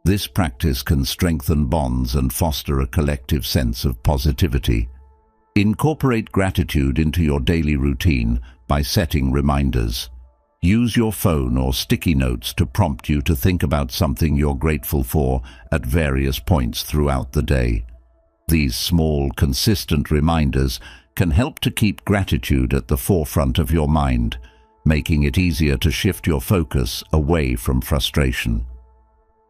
This practice can strengthen bonds and foster a collective sense of positivity. Incorporate gratitude into your daily routine by setting reminders. Use your phone or sticky notes to prompt you to think about something you're grateful for at various points throughout the day. These small, consistent reminders can help to keep gratitude at the forefront of your mind, making it easier to shift your focus away from frustration.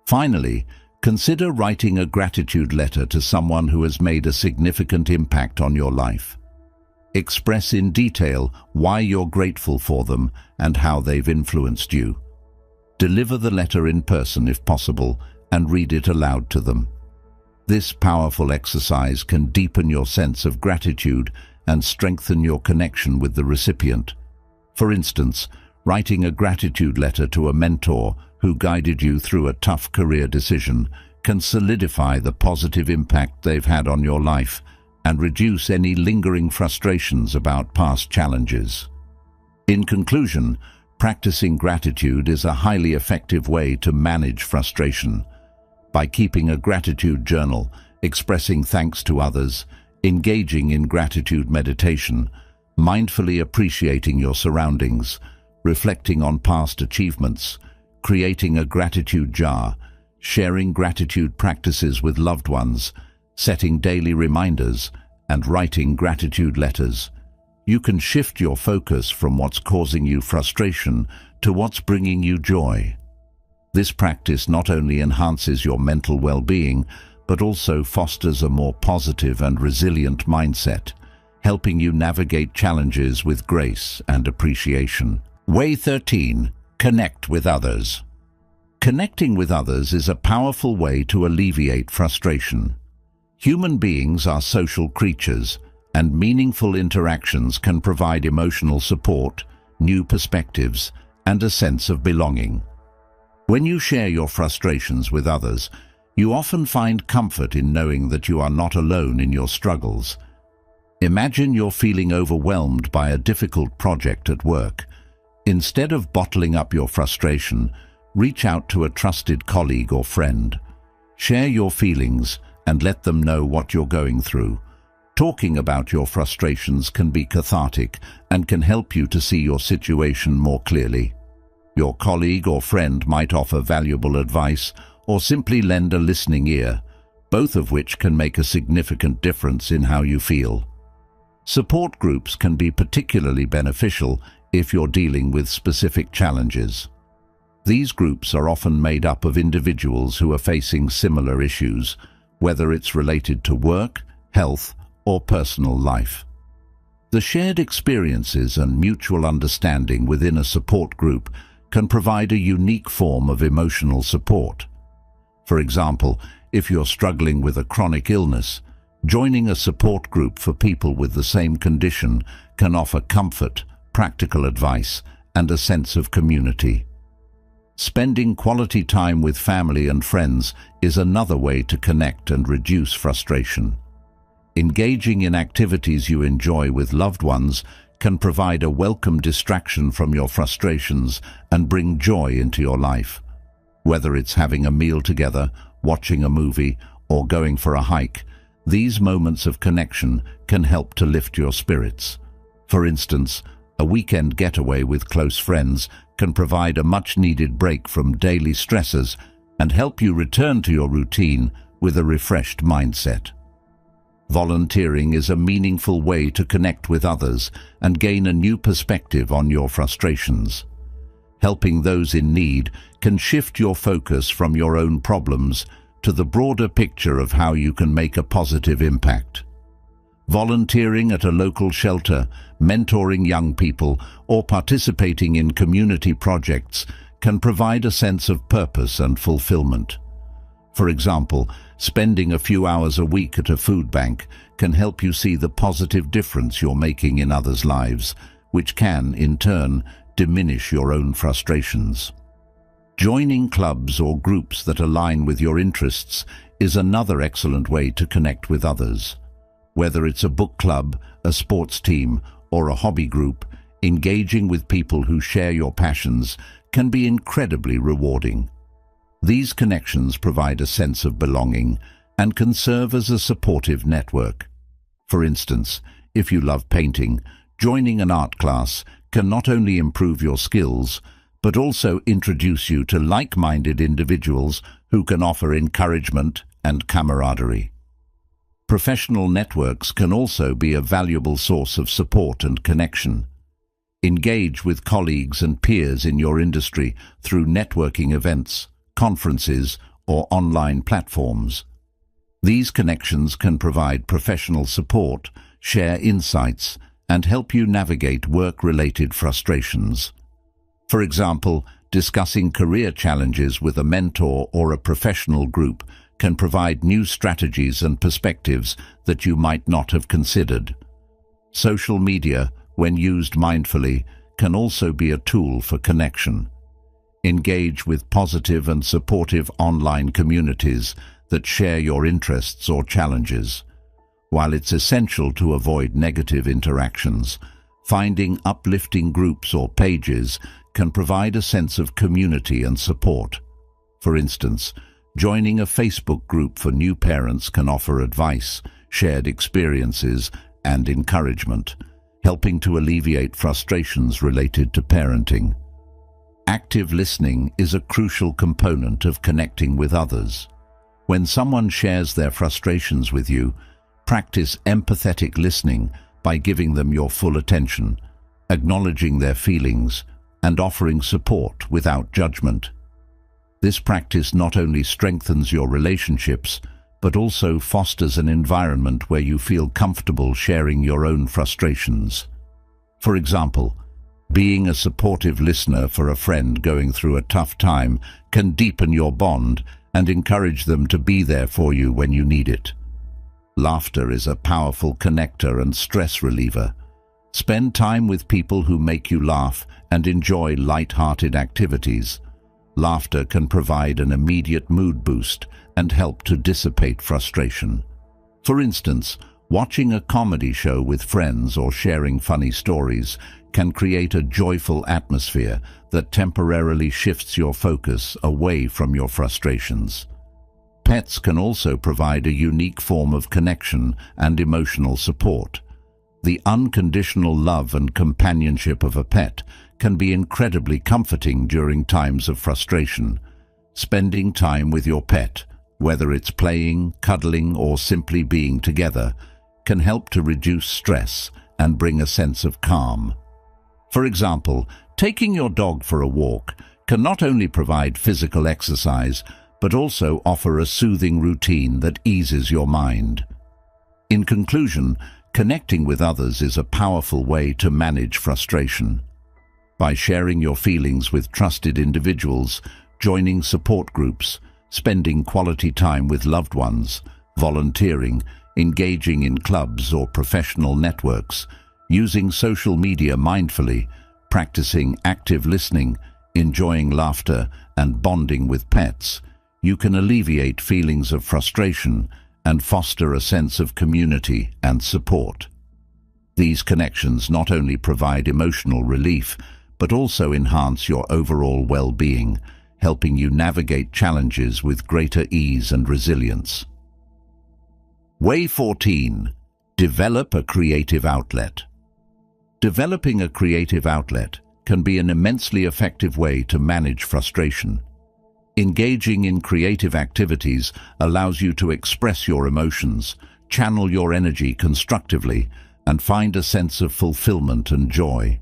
Finally, consider writing a gratitude letter to someone who has made a significant impact on your life. Express in detail why you're grateful for them and how they've influenced you. Deliver the letter in person if possible and read it aloud to them. This powerful exercise can deepen your sense of gratitude and strengthen your connection with the recipient. For instance, writing a gratitude letter to a mentor who guided you through a tough career decision can solidify the positive impact they've had on your life and reduce any lingering frustrations about past challenges. In conclusion, practicing gratitude is a highly effective way to manage frustration. By keeping a gratitude journal, expressing thanks to others, engaging in gratitude meditation, mindfully appreciating your surroundings, reflecting on past achievements, creating a gratitude jar, sharing gratitude practices with loved ones, setting daily reminders, and writing gratitude letters, you can shift your focus from what's causing you frustration to what's bringing you joy. This practice not only enhances your mental well-being, but also fosters a more positive and resilient mindset, helping you navigate challenges with grace and appreciation. Way 13. Connect with others. Connecting with others is a powerful way to alleviate frustration. Human beings are social creatures, and meaningful interactions can provide emotional support, new perspectives, and a sense of belonging. When you share your frustrations with others, you often find comfort in knowing that you are not alone in your struggles. Imagine you're feeling overwhelmed by a difficult project at work. Instead of bottling up your frustration, reach out to a trusted colleague or friend. Share your feelings and let them know what you're going through. Talking about your frustrations can be cathartic and can help you to see your situation more clearly. Your colleague or friend might offer valuable advice or simply lend a listening ear, both of which can make a significant difference in how you feel. Support groups can be particularly beneficial if you're dealing with specific challenges. These groups are often made up of individuals who are facing similar issues, whether it's related to work, health, or personal life. The shared experiences and mutual understanding within a support group can provide a unique form of emotional support. For example, if you're struggling with a chronic illness, joining a support group for people with the same condition can offer comfort, practical advice, and a sense of community. Spending quality time with family and friends is another way to connect and reduce frustration. Engaging in activities you enjoy with loved ones can provide a welcome distraction from your frustrations and bring joy into your life. Whether it's having a meal together, watching a movie, or going for a hike, these moments of connection can help to lift your spirits. For instance, a weekend getaway with close friends can provide a much-needed break from daily stresses and help you return to your routine with a refreshed mindset. Volunteering is a meaningful way to connect with others and gain a new perspective on your frustrations. Helping those in need can shift your focus from your own problems to the broader picture of how you can make a positive impact. Volunteering at a local shelter, mentoring young people, or participating in community projects can provide a sense of purpose and fulfillment. For example, spending a few hours a week at a food bank can help you see the positive difference you're making in others' lives, which can, in turn, diminish your own frustrations. Joining clubs or groups that align with your interests is another excellent way to connect with others. Whether it's a book club, a sports team, or a hobby group, engaging with people who share your passions can be incredibly rewarding. These connections provide a sense of belonging and can serve as a supportive network. For instance, if you love painting, joining an art class can not only improve your skills, but also introduce you to like-minded individuals who can offer encouragement and camaraderie. Professional networks can also be a valuable source of support and connection. Engage with colleagues and peers in your industry through networking events, conferences, or online platforms. These connections can provide professional support, share insights, and help you navigate work-related frustrations. For example, discussing career challenges with a mentor or a professional group can provide new strategies and perspectives that you might not have considered. Social media, when used mindfully, can also be a tool for connection. Engage with positive and supportive online communities that share your interests or challenges. While it's essential to avoid negative interactions, finding uplifting groups or pages can provide a sense of community and support. For instance, joining a Facebook group for new parents can offer advice, shared experiences, and encouragement, helping to alleviate frustrations related to parenting. Active listening is a crucial component of connecting with others. When someone shares their frustrations with you, practice empathetic listening by giving them your full attention, acknowledging their feelings, and offering support without judgment. This practice not only strengthens your relationships, but also fosters an environment where you feel comfortable sharing your own frustrations. For example, being a supportive listener for a friend going through a tough time can deepen your bond and encourage them to be there for you when you need it. Laughter is a powerful connector and stress reliever. Spend time with people who make you laugh and enjoy light-hearted activities. Laughter can provide an immediate mood boost and help to dissipate frustration. For instance, watching a comedy show with friends or sharing funny stories can create a joyful atmosphere that temporarily shifts your focus away from your frustrations. Pets can also provide a unique form of connection and emotional support. The unconditional love and companionship of a pet can be incredibly comforting during times of frustration. Spending time with your pet, whether it's playing, cuddling, or simply being together, can help to reduce stress and bring a sense of calm. For example, taking your dog for a walk can not only provide physical exercise, but also offer a soothing routine that eases your mind. In conclusion, connecting with others is a powerful way to manage frustration. By sharing your feelings with trusted individuals, joining support groups, spending quality time with loved ones, volunteering, engaging in clubs or professional networks, using social media mindfully, practicing active listening, enjoying laughter, and bonding with pets, you can alleviate feelings of frustration and foster a sense of community and support. These connections not only provide emotional relief, but also enhance your overall well-being, helping you navigate challenges with greater ease and resilience. Way 14. Develop a creative outlet. Developing a creative outlet can be an immensely effective way to manage frustration. Engaging in creative activities allows you to express your emotions, channel your energy constructively, and find a sense of fulfillment and joy.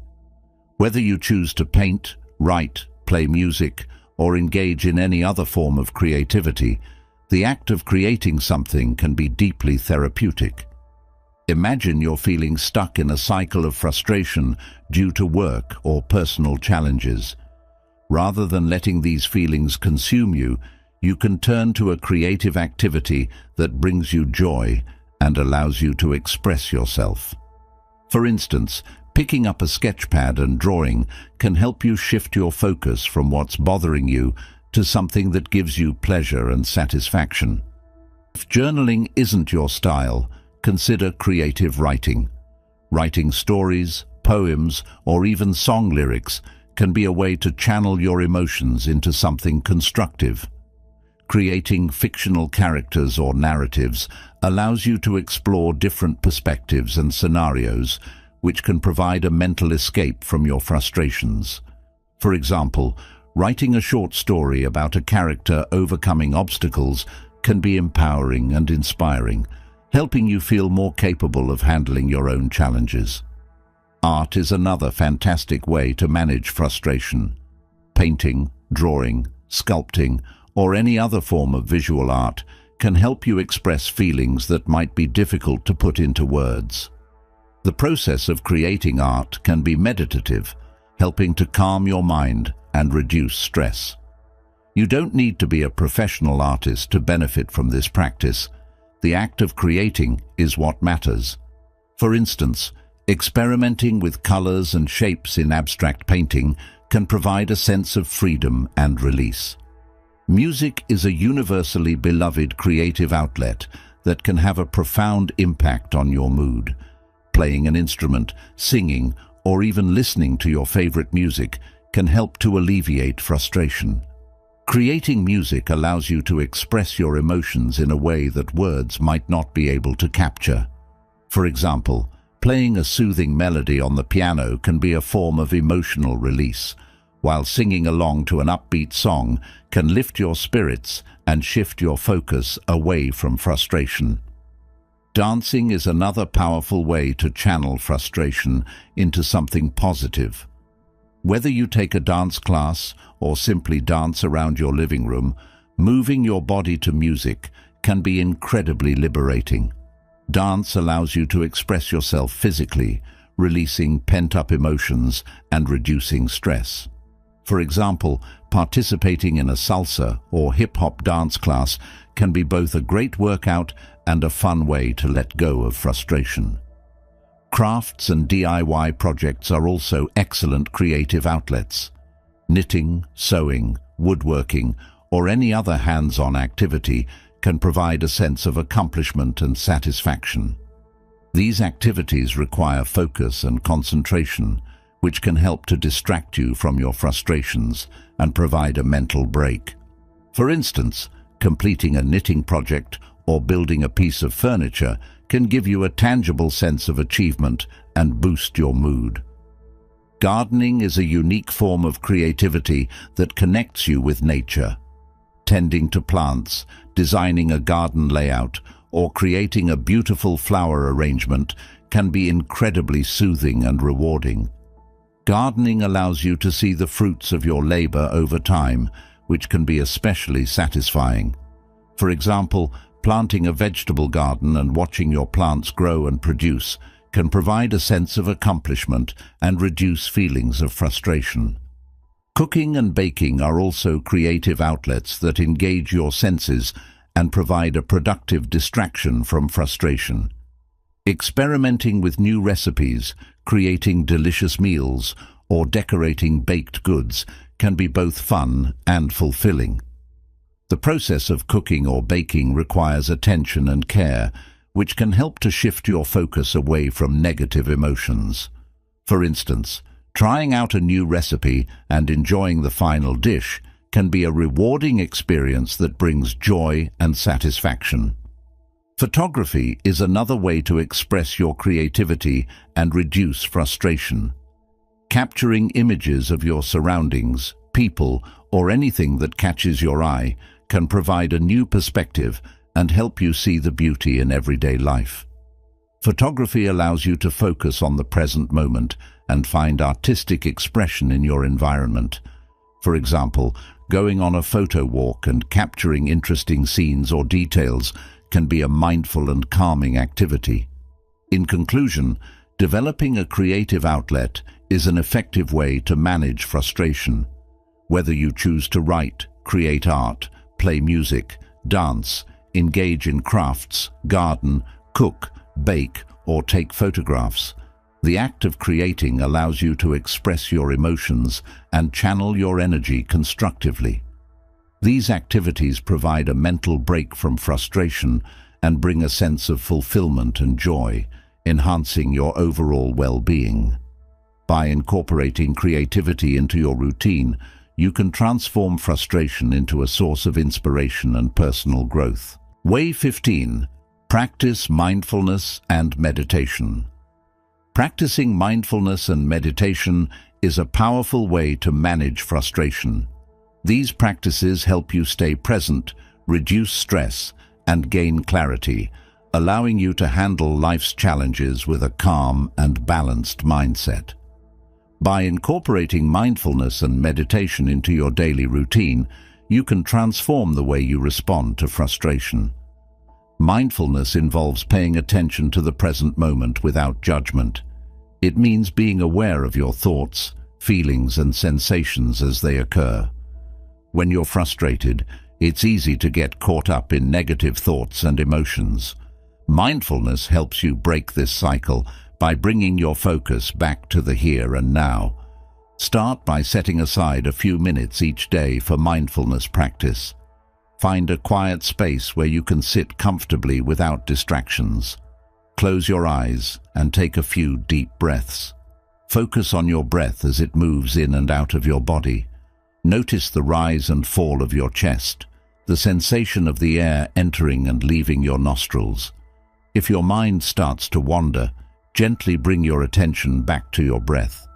Whether you choose to paint, write, play music, or engage in any other form of creativity, the act of creating something can be deeply therapeutic. Imagine you're feeling stuck in a cycle of frustration due to work or personal challenges. Rather than letting these feelings consume you, you can turn to a creative activity that brings you joy and allows you to express yourself. For instance, picking up a sketchpad and drawing can help you shift your focus from what's bothering you to something that gives you pleasure and satisfaction. If journaling isn't your style, consider creative writing. Writing stories, poems, or even song lyrics can be a way to channel your emotions into something constructive. Creating fictional characters or narratives allows you to explore different perspectives and scenarios, which can provide a mental escape from your frustrations. For example, writing a short story about a character overcoming obstacles can be empowering and inspiring, helping you feel more capable of handling your own challenges. Art is another fantastic way to manage frustration. Painting, drawing, sculpting, or any other form of visual art can help you express feelings that might be difficult to put into words. The process of creating art can be meditative, helping to calm your mind and reduce stress. You don't need to be a professional artist to benefit from this practice. The act of creating is what matters. For instance, experimenting with colors and shapes in abstract painting can provide a sense of freedom and release. Music is a universally beloved creative outlet that can have a profound impact on your mood. Playing an instrument, singing, or even listening to your favorite music can help to alleviate frustration. Creating music allows you to express your emotions in a way that words might not be able to capture. For example, playing a soothing melody on the piano can be a form of emotional release, while singing along to an upbeat song can lift your spirits and shift your focus away from frustration. Dancing is another powerful way to channel frustration into something positive. Whether you take a dance class or simply dance around your living room, moving your body to music can be incredibly liberating. Dance allows you to express yourself physically, releasing pent-up emotions and reducing stress. For example, participating in a salsa or hip-hop dance class can be both a great workout and a fun way to let go of frustration. Crafts and DIY projects are also excellent creative outlets. Knitting, sewing, woodworking, or any other hands-on activity can provide a sense of accomplishment and satisfaction. These activities require focus and concentration, which can help to distract you from your frustrations and provide a mental break. For instance, completing a knitting project or building a piece of furniture can give you a tangible sense of achievement and boost your mood. Gardening is a unique form of creativity that connects you with nature. Tending to plants, designing a garden layout, or creating a beautiful flower arrangement can be incredibly soothing and rewarding. Gardening allows you to see the fruits of your labor over time, which can be especially satisfying. For example, planting a vegetable garden and watching your plants grow and produce can provide a sense of accomplishment and reduce feelings of frustration. Cooking and baking are also creative outlets that engage your senses and provide a productive distraction from frustration. Experimenting with new recipes, creating delicious meals, or decorating baked goods can be both fun and fulfilling. The process of cooking or baking requires attention and care, which can help to shift your focus away from negative emotions. For instance, trying out a new recipe and enjoying the final dish can be a rewarding experience that brings joy and satisfaction. Photography is another way to express your creativity and reduce frustration. Capturing images of your surroundings, people, or anything that catches your eye can provide a new perspective and help you see the beauty in everyday life. Photography allows you to focus on the present moment and find artistic expression in your environment. For example, going on a photo walk and capturing interesting scenes or details can be a mindful and calming activity. In conclusion, developing a creative outlet is an effective way to manage frustration. Whether you choose to write, create art, play music, dance, engage in crafts, garden, cook, bake, or take photographs, the act of creating allows you to express your emotions and channel your energy constructively. These activities provide a mental break from frustration and bring a sense of fulfillment and joy, enhancing your overall well-being. By incorporating creativity into your routine, you can transform frustration into a source of inspiration and personal growth. Way 15. Practice mindfulness and meditation. Practicing mindfulness and meditation is a powerful way to manage frustration. These practices help you stay present, reduce stress, and gain clarity, allowing you to handle life's challenges with a calm and balanced mindset. By incorporating mindfulness and meditation into your daily routine, you can transform the way you respond to frustration. Mindfulness involves paying attention to the present moment without judgment. It means being aware of your thoughts, feelings, and sensations as they occur. When you're frustrated, it's easy to get caught up in negative thoughts and emotions. Mindfulness helps you break this cycle by bringing your focus back to the here and now. Start by setting aside a few minutes each day for mindfulness practice. Find a quiet space where you can sit comfortably without distractions. Close your eyes and take a few deep breaths. Focus on your breath as it moves in and out of your body. Notice the rise and fall of your chest, the sensation of the air entering and leaving your nostrils. If your mind starts to wander, gently bring your attention back to your breath.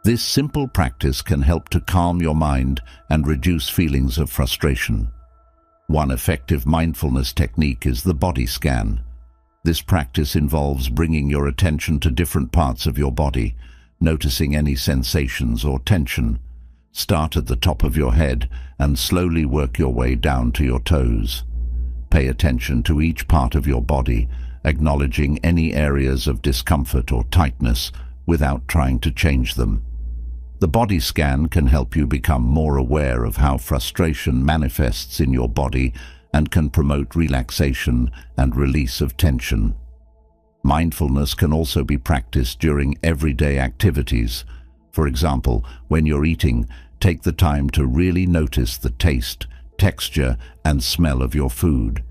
This simple practice can help to calm your mind and reduce feelings of frustration. One effective mindfulness technique is the body scan. This practice involves bringing your attention to different parts of your body, noticing any sensations or tension. Start at the top of your head and slowly work your way down to your toes. Pay attention to each part of your body, acknowledging any areas of discomfort or tightness without trying to change them. The body scan can help you become more aware of how frustration manifests in your body and can promote relaxation and release of tension. Mindfulness can also be practiced during everyday activities. For example, when you're eating, take the time to really notice the taste, texture, and smell of your food.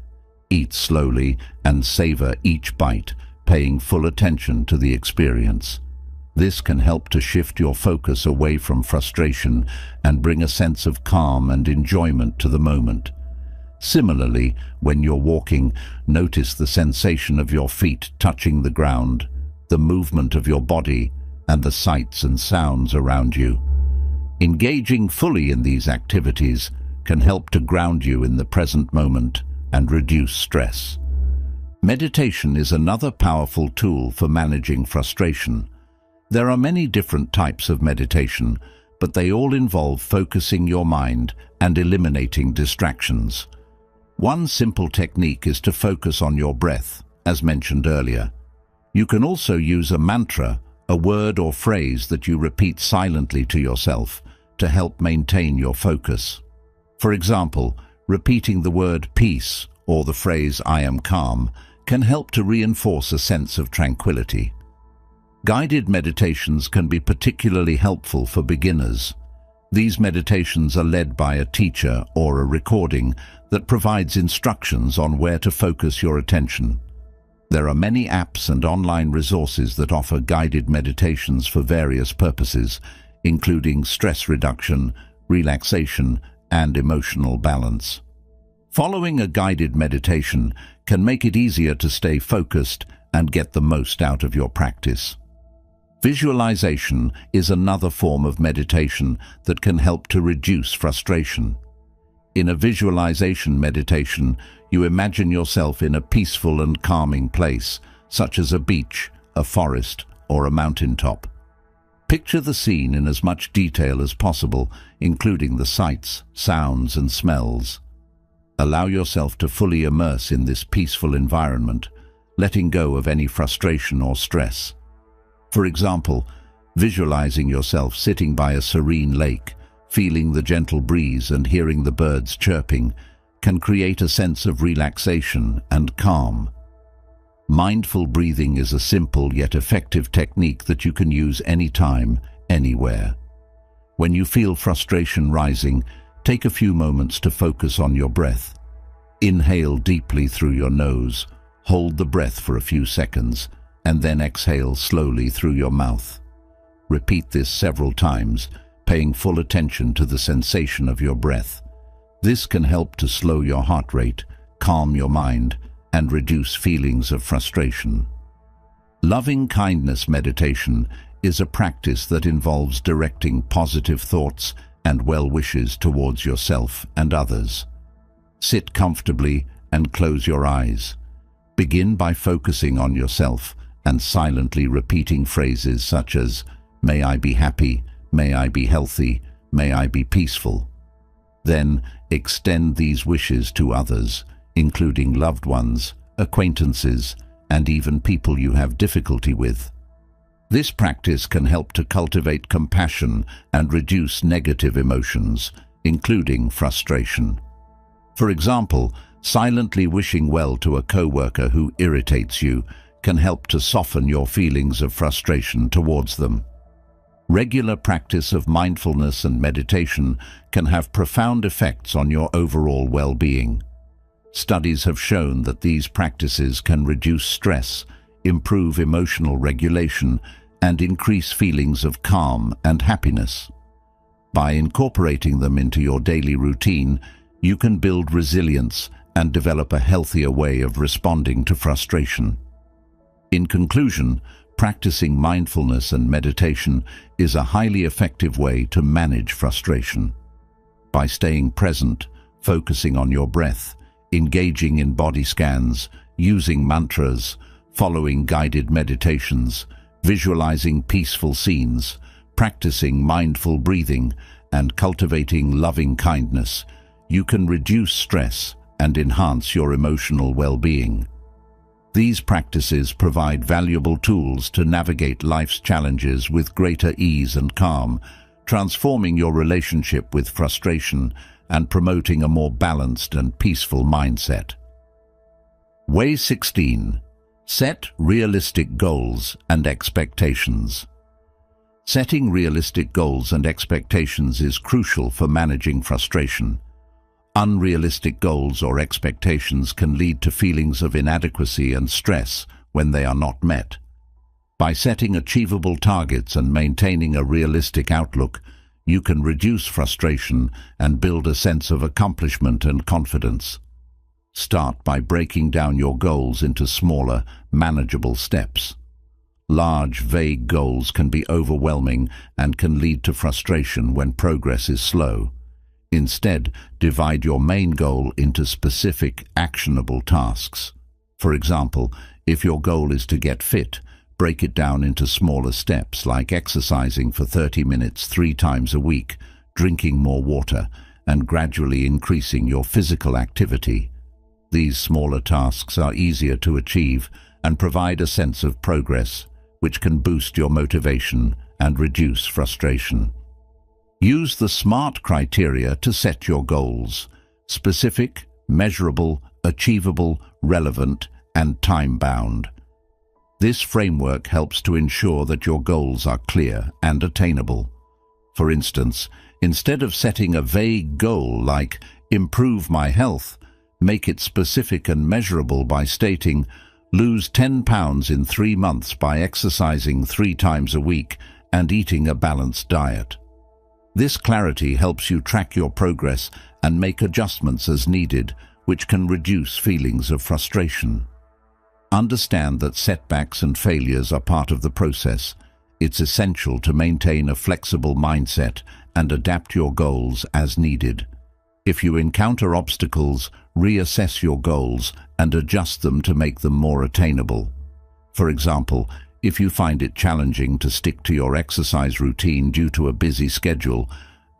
Eat slowly and savor each bite, paying full attention to the experience. This can help to shift your focus away from frustration and bring a sense of calm and enjoyment to the moment. Similarly, when you're walking, notice the sensation of your feet touching the ground, the movement of your body, and the sights and sounds around you. Engaging fully in these activities can help to ground you in the present moment and reduce stress. Meditation is another powerful tool for managing frustration. There are many different types of meditation, but they all involve focusing your mind and eliminating distractions. One simple technique is to focus on your breath, as mentioned earlier. You can also use a mantra, a word or phrase that you repeat silently to yourself, to help maintain your focus. For example, repeating the word peace or the phrase I am calm can help to reinforce a sense of tranquility. Guided meditations can be particularly helpful for beginners. These meditations are led by a teacher or a recording that provides instructions on where to focus your attention. There are many apps and online resources that offer guided meditations for various purposes, including stress reduction, relaxation, and emotional balance. Following a guided meditation can make it easier to stay focused and get the most out of your practice. Visualization is another form of meditation that can help to reduce frustration. In a visualization meditation, you imagine yourself in a peaceful and calming place, such as a beach, a forest, or a mountaintop. Picture the scene in as much detail as possible, including the sights, sounds, and smells. Allow yourself to fully immerse in this peaceful environment, letting go of any frustration or stress. For example, visualizing yourself sitting by a serene lake, feeling the gentle breeze and hearing the birds chirping, can create a sense of relaxation and calm. Mindful breathing is a simple yet effective technique that you can use anytime, anywhere. When you feel frustration rising, take a few moments to focus on your breath. Inhale deeply through your nose, hold the breath for a few seconds, and then exhale slowly through your mouth. Repeat this several times, paying full attention to the sensation of your breath. This can help to slow your heart rate, calm your mind, and reduce feelings of frustration. Loving kindness meditation is a practice that involves directing positive thoughts and well wishes towards yourself and others. Sit comfortably and close your eyes. Begin by focusing on yourself and silently repeating phrases such as, "May I be happy, may I be healthy, may I be peaceful." Then extend these wishes to others, including loved ones, acquaintances, and even people you have difficulty with. This practice can help to cultivate compassion and reduce negative emotions, including frustration. For example, silently wishing well to a coworker who irritates you can help to soften your feelings of frustration towards them. Regular practice of mindfulness and meditation can have profound effects on your overall well-being. Studies have shown that these practices can reduce stress, improve emotional regulation, and increase feelings of calm and happiness. By incorporating them into your daily routine, you can build resilience and develop a healthier way of responding to frustration. In conclusion, practicing mindfulness and meditation is a highly effective way to manage frustration. By staying present, focusing on your breath, engaging in body scans, using mantras, following guided meditations, visualizing peaceful scenes, practicing mindful breathing, and cultivating loving kindness, you can reduce stress and enhance your emotional well-being. These practices provide valuable tools to navigate life's challenges with greater ease and calm, transforming your relationship with frustration and promoting a more balanced and peaceful mindset. Way 16. Set realistic goals and expectations. Setting realistic goals and expectations is crucial for managing frustration. Unrealistic goals or expectations can lead to feelings of inadequacy and stress when they are not met. By setting achievable targets and maintaining a realistic outlook, you can reduce frustration and build a sense of accomplishment and confidence. Start by breaking down your goals into smaller, manageable steps. Large, vague goals can be overwhelming and can lead to frustration when progress is slow. Instead, divide your main goal into specific, actionable tasks. For example, if your goal is to get fit, break it down into smaller steps like exercising for 30 minutes 3 times a week, drinking more water, and gradually increasing your physical activity. These smaller tasks are easier to achieve and provide a sense of progress, which can boost your motivation and reduce frustration. Use the SMART criteria to set your goals: specific, measurable, achievable, relevant, and time-bound. This framework helps to ensure that your goals are clear and attainable. For instance, instead of setting a vague goal like improve my health, make it specific and measurable by stating, lose 10 pounds in 3 months by exercising 3 times a week and eating a balanced diet. This clarity helps you track your progress and make adjustments as needed, which can reduce feelings of frustration. Understand that setbacks and failures are part of the process. It's essential to maintain a flexible mindset and adapt your goals as needed. If you encounter obstacles, reassess your goals and adjust them to make them more attainable. For example, if you find it challenging to stick to your exercise routine due to a busy schedule,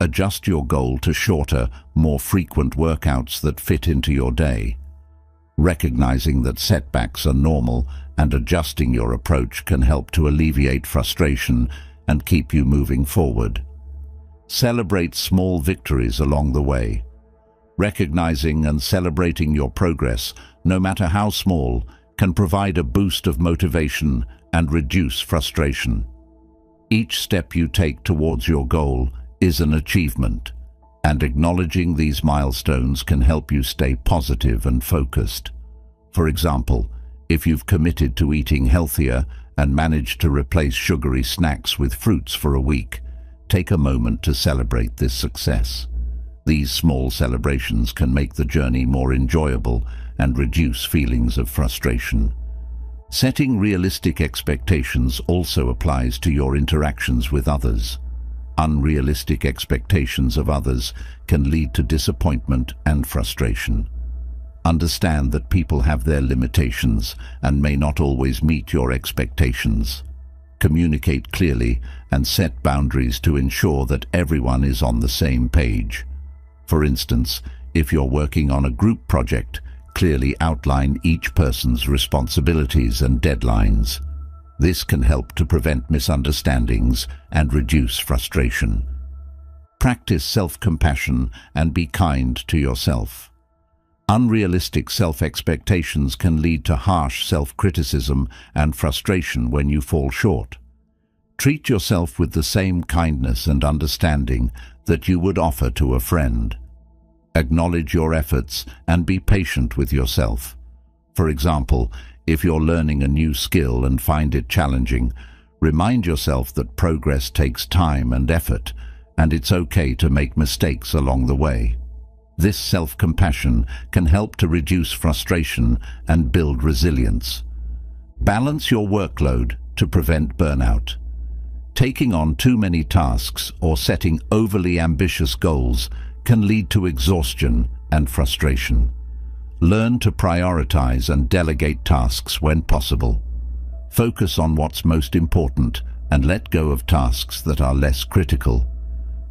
adjust your goal to shorter, more frequent workouts that fit into your day. Recognizing that setbacks are normal and adjusting your approach can help to alleviate frustration and keep you moving forward. Celebrate small victories along the way. Recognizing and celebrating your progress, no matter how small, can provide a boost of motivation and reduce frustration. Each step you take towards your goal is an achievement, and acknowledging these milestones can help you stay positive and focused. For example, if you've committed to eating healthier and managed to replace sugary snacks with fruits for a week, take a moment to celebrate this success. These small celebrations can make the journey more enjoyable and reduce feelings of frustration. Setting realistic expectations also applies to your interactions with others. Unrealistic expectations of others can lead to disappointment and frustration. Understand that people have their limitations and may not always meet your expectations. Communicate clearly and set boundaries to ensure that everyone is on the same page. For instance, if you're working on a group project, clearly outline each person's responsibilities and deadlines. This can help to prevent misunderstandings and reduce frustration. Practice self-compassion and be kind to yourself. Unrealistic self-expectations can lead to harsh self-criticism and frustration when you fall short. Treat yourself with the same kindness and understanding that you would offer to a friend. Acknowledge your efforts and be patient with yourself. For example, if you're learning a new skill and find it challenging, remind yourself that progress takes time and effort, and it's okay to make mistakes along the way. This self-compassion can help to reduce frustration and build resilience. Balance your workload to prevent burnout. Taking on too many tasks or setting overly ambitious goals can lead to exhaustion and frustration. Learn to prioritize and delegate tasks when possible. Focus on what's most important and let go of tasks that are less critical.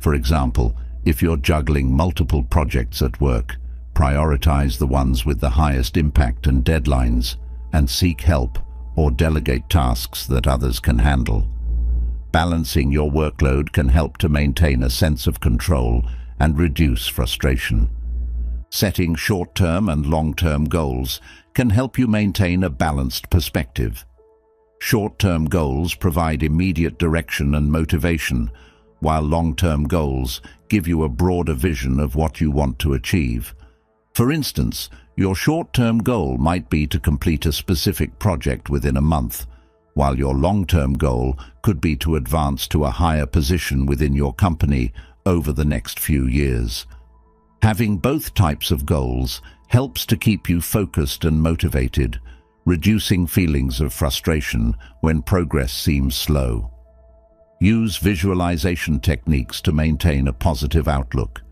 For example, if you're juggling multiple projects at work, prioritize the ones with the highest impact and deadlines, and seek help or delegate tasks that others can handle. Balancing your workload can help to maintain a sense of control and reduce frustration. Setting short-term and long-term goals can help you maintain a balanced perspective. Short-term goals provide immediate direction and motivation, while long-term goals give you a broader vision of what you want to achieve. For instance, your short-term goal might be to complete a specific project within a month, while your long-term goal could be to advance to a higher position within your company over the next few years. Having both types of goals helps to keep you focused and motivated, reducing feelings of frustration when progress seems slow. Use visualization techniques to maintain a positive outlook.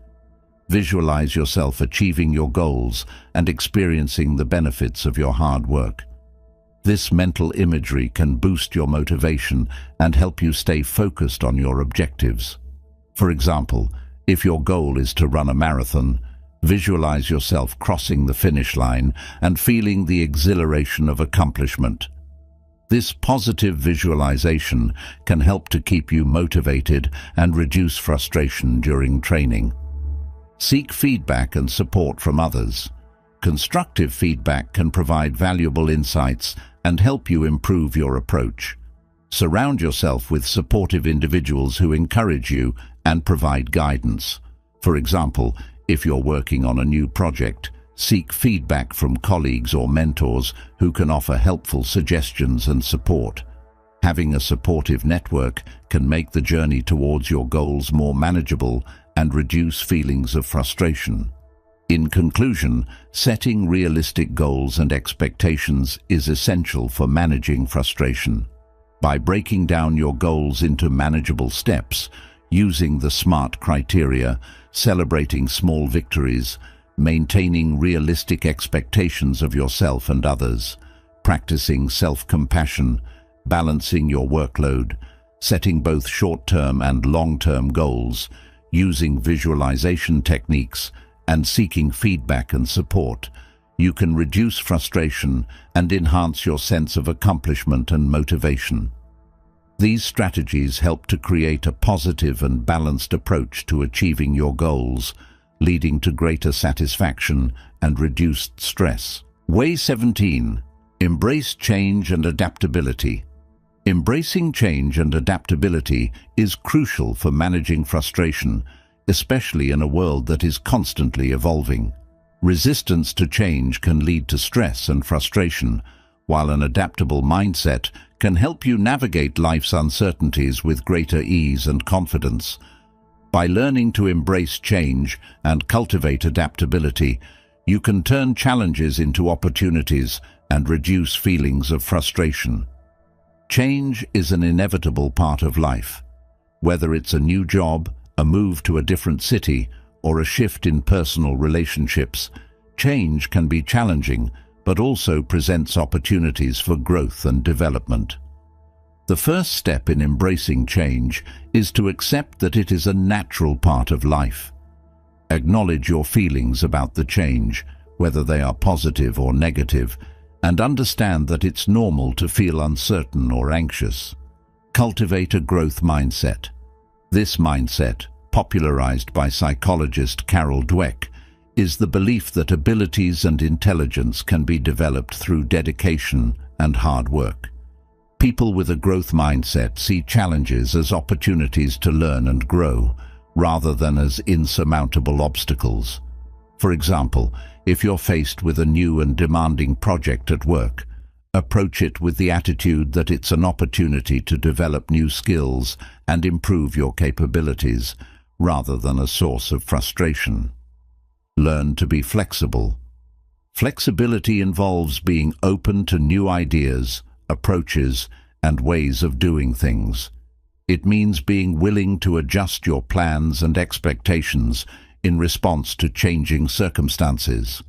Visualize yourself achieving your goals and experiencing the benefits of your hard work. This mental imagery can boost your motivation and help you stay focused on your objectives. For example, if your goal is to run a marathon, visualize yourself crossing the finish line and feeling the exhilaration of accomplishment. This positive visualization can help to keep you motivated and reduce frustration during training. Seek feedback and support from others. Constructive feedback can provide valuable insights and help you improve your approach. Surround yourself with supportive individuals who encourage you and provide guidance. For example, if you're working on a new project, seek feedback from colleagues or mentors who can offer helpful suggestions and support. Having a supportive network can make the journey towards your goals more manageable and reduce feelings of frustration. In conclusion, setting realistic goals and expectations is essential for managing frustration. By breaking down your goals into manageable steps, using the SMART criteria, celebrating small victories, maintaining realistic expectations of yourself and others, practicing self-compassion, balancing your workload, setting both short-term and long-term goals, using visualization techniques, and seeking feedback and support, you can reduce frustration and enhance your sense of accomplishment and motivation. These strategies help to create a positive and balanced approach to achieving your goals, leading to greater satisfaction and reduced stress. Way 17. Embrace change and adaptability. Embracing change and adaptability is crucial for managing frustration, especially in a world that is constantly evolving. Resistance to change can lead to stress and frustration, while an adaptable mindset can help you navigate life's uncertainties with greater ease and confidence. By learning to embrace change and cultivate adaptability, you can turn challenges into opportunities and reduce feelings of frustration. Change is an inevitable part of life. Whether it's a new job, a move to a different city, or a shift in personal relationships, change can be challenging, but also presents opportunities for growth and development. The first step in embracing change is to accept that it is a natural part of life. Acknowledge your feelings about the change, whether they are positive or negative, and understand that it's normal to feel uncertain or anxious. Cultivate a growth mindset. This mindset, popularized by psychologist Carol Dweck, is the belief that abilities and intelligence can be developed through dedication and hard work. People with a growth mindset see challenges as opportunities to learn and grow, rather than as insurmountable obstacles. For example, if you're faced with a new and demanding project at work, approach it with the attitude that it's an opportunity to develop new skills and improve your capabilities, rather than a source of frustration. Learn to be flexible. Flexibility involves being open to new ideas, approaches, and ways of doing things. It means being willing to adjust your plans and expectations in response to changing circumstances.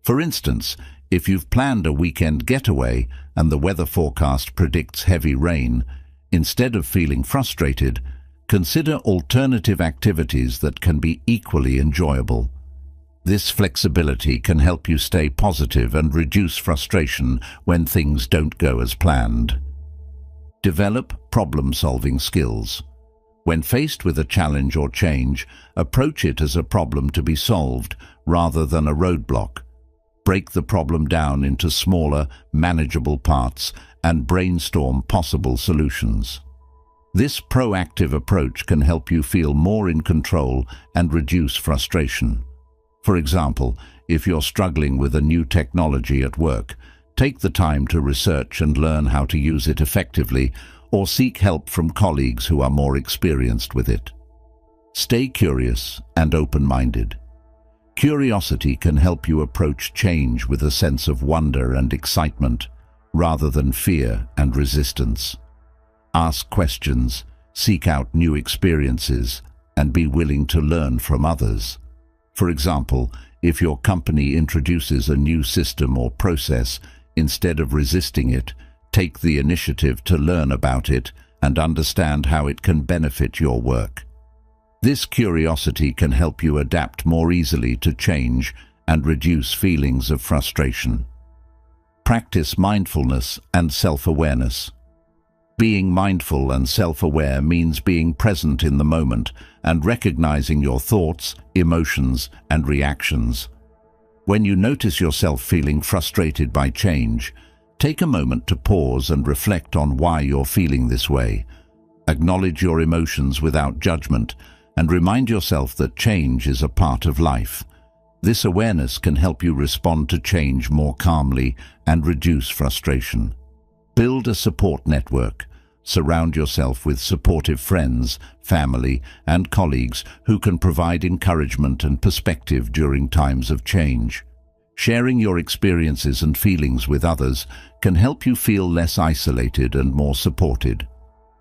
For instance, if you've planned a weekend getaway and the weather forecast predicts heavy rain, instead of feeling frustrated, consider alternative activities that can be equally enjoyable. This flexibility can help you stay positive and reduce frustration when things don't go as planned. Develop problem-solving skills. When faced with a challenge or change, approach it as a problem to be solved rather than a roadblock. Break the problem down into smaller, manageable parts and brainstorm possible solutions. This proactive approach can help you feel more in control and reduce frustration. For example, if you're struggling with a new technology at work, take the time to research and learn how to use it effectively, or seek help from colleagues who are more experienced with it. Stay curious and open-minded. Curiosity can help you approach change with a sense of wonder and excitement, rather than fear and resistance. Ask questions, seek out new experiences, and be willing to learn from others. For example, if your company introduces a new system or process, instead of resisting it, take the initiative to learn about it and understand how it can benefit your work. This curiosity can help you adapt more easily to change and reduce feelings of frustration. Practice mindfulness and self-awareness. Being mindful and self-aware means being present in the moment and recognizing your thoughts, emotions, and reactions. When you notice yourself feeling frustrated by change, Take a moment to pause and reflect on why you're feeling this way. Acknowledge your emotions without judgment and remind yourself that change is a part of life. This awareness can help you respond to change more calmly and reduce frustration. Build a support network. Surround yourself with supportive friends, family, and colleagues who can provide encouragement and perspective during times of change. Sharing your experiences and feelings with others can help you feel less isolated and more supported.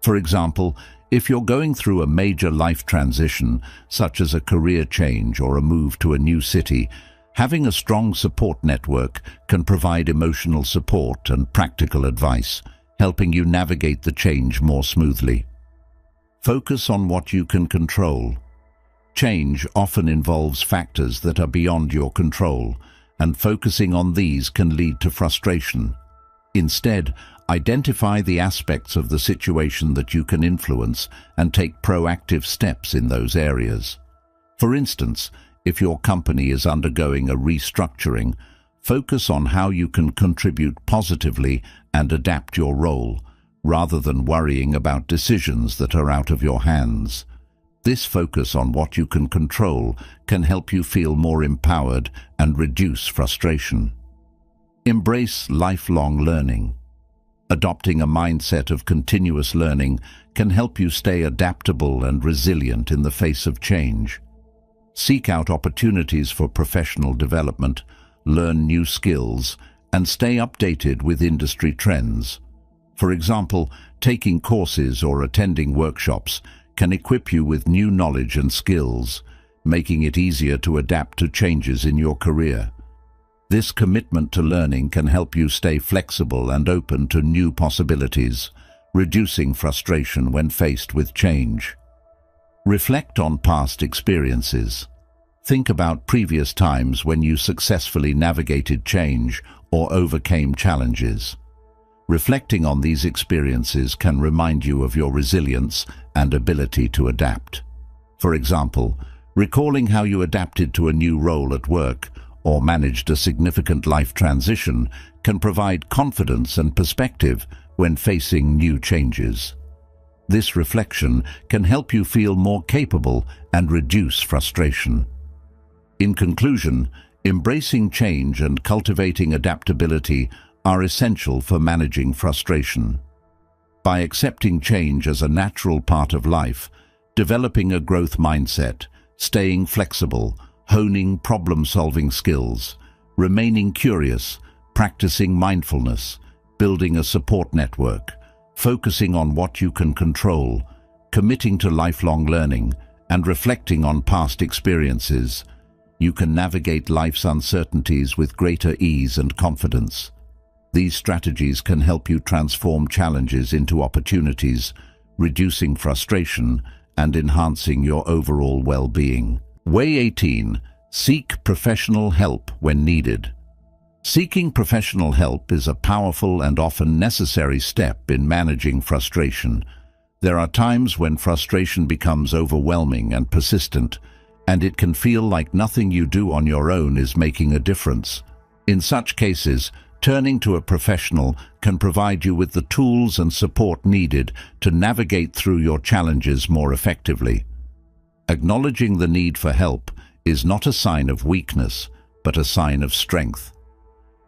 For example, if you're going through a major life transition, such as a career change or a move to a new city, having a strong support network can provide emotional support and practical advice, helping you navigate the change more smoothly. Focus on what you can control. Change often involves factors that are beyond your control, and focusing on these can lead to frustration. Instead, identify the aspects of the situation that you can influence and take proactive steps in those areas. For instance, if your company is undergoing a restructuring, focus on how you can contribute positively and adapt your role, rather than worrying about decisions that are out of your hands. This focus on what you can control can help you feel more empowered and reduce frustration. Embrace lifelong learning. Adopting a mindset of continuous learning can help you stay adaptable and resilient in the face of change. Seek out opportunities for professional development, learn new skills, and stay updated with industry trends. For example, taking courses or attending workshops can equip you with new knowledge and skills, making it easier to adapt to changes in your career. This commitment to learning can help you stay flexible and open to new possibilities, reducing frustration when faced with change. Reflect on past experiences. Think about previous times when you successfully navigated change or overcame challenges. Reflecting on these experiences can remind you of your resilience and ability to adapt. For example, recalling how you adapted to a new role at work or managed a significant life transition can provide confidence and perspective when facing new changes. This reflection can help you feel more capable and reduce frustration. In conclusion, embracing change and cultivating adaptability are essential for managing frustration. By accepting change as a natural part of life, developing a growth mindset, staying flexible, honing problem-solving skills, remaining curious, practicing mindfulness, building a support network, focusing on what you can control, committing to lifelong learning, and reflecting on past experiences, you can navigate life's uncertainties with greater ease and confidence. These strategies can help you transform challenges into opportunities, reducing frustration and enhancing your overall well-being. Way 18. Seek professional help when needed. Seeking professional help is a powerful and often necessary step in managing frustration. There are times when frustration becomes overwhelming and persistent, and it can feel like nothing you do on your own is making a difference. In such cases, turning to a professional can provide you with the tools and support needed to navigate through your challenges more effectively. Acknowledging the need for help is not a sign of weakness, but a sign of strength.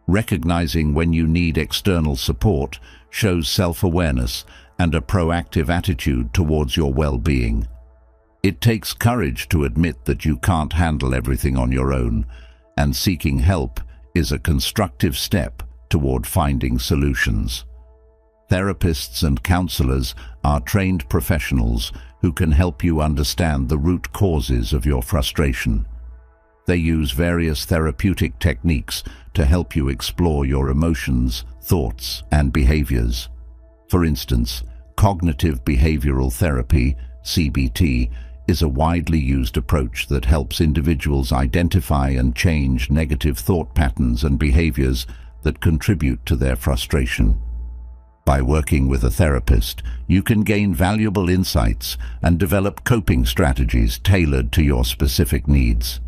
Recognizing when you need external support shows self-awareness and a proactive attitude towards your well-being. It takes courage to admit that you can't handle everything on your own, and seeking help is a constructive step toward finding solutions. Therapists and counselors are trained professionals who can help you understand the root causes of your frustration. They use various therapeutic techniques to help you explore your emotions, thoughts, and behaviors. For instance, cognitive behavioral therapy, CBT, is a widely used approach that helps individuals identify and change negative thought patterns and behaviors that contribute to their frustration. By working with a therapist, you can gain valuable insights and develop coping strategies tailored to your specific needs.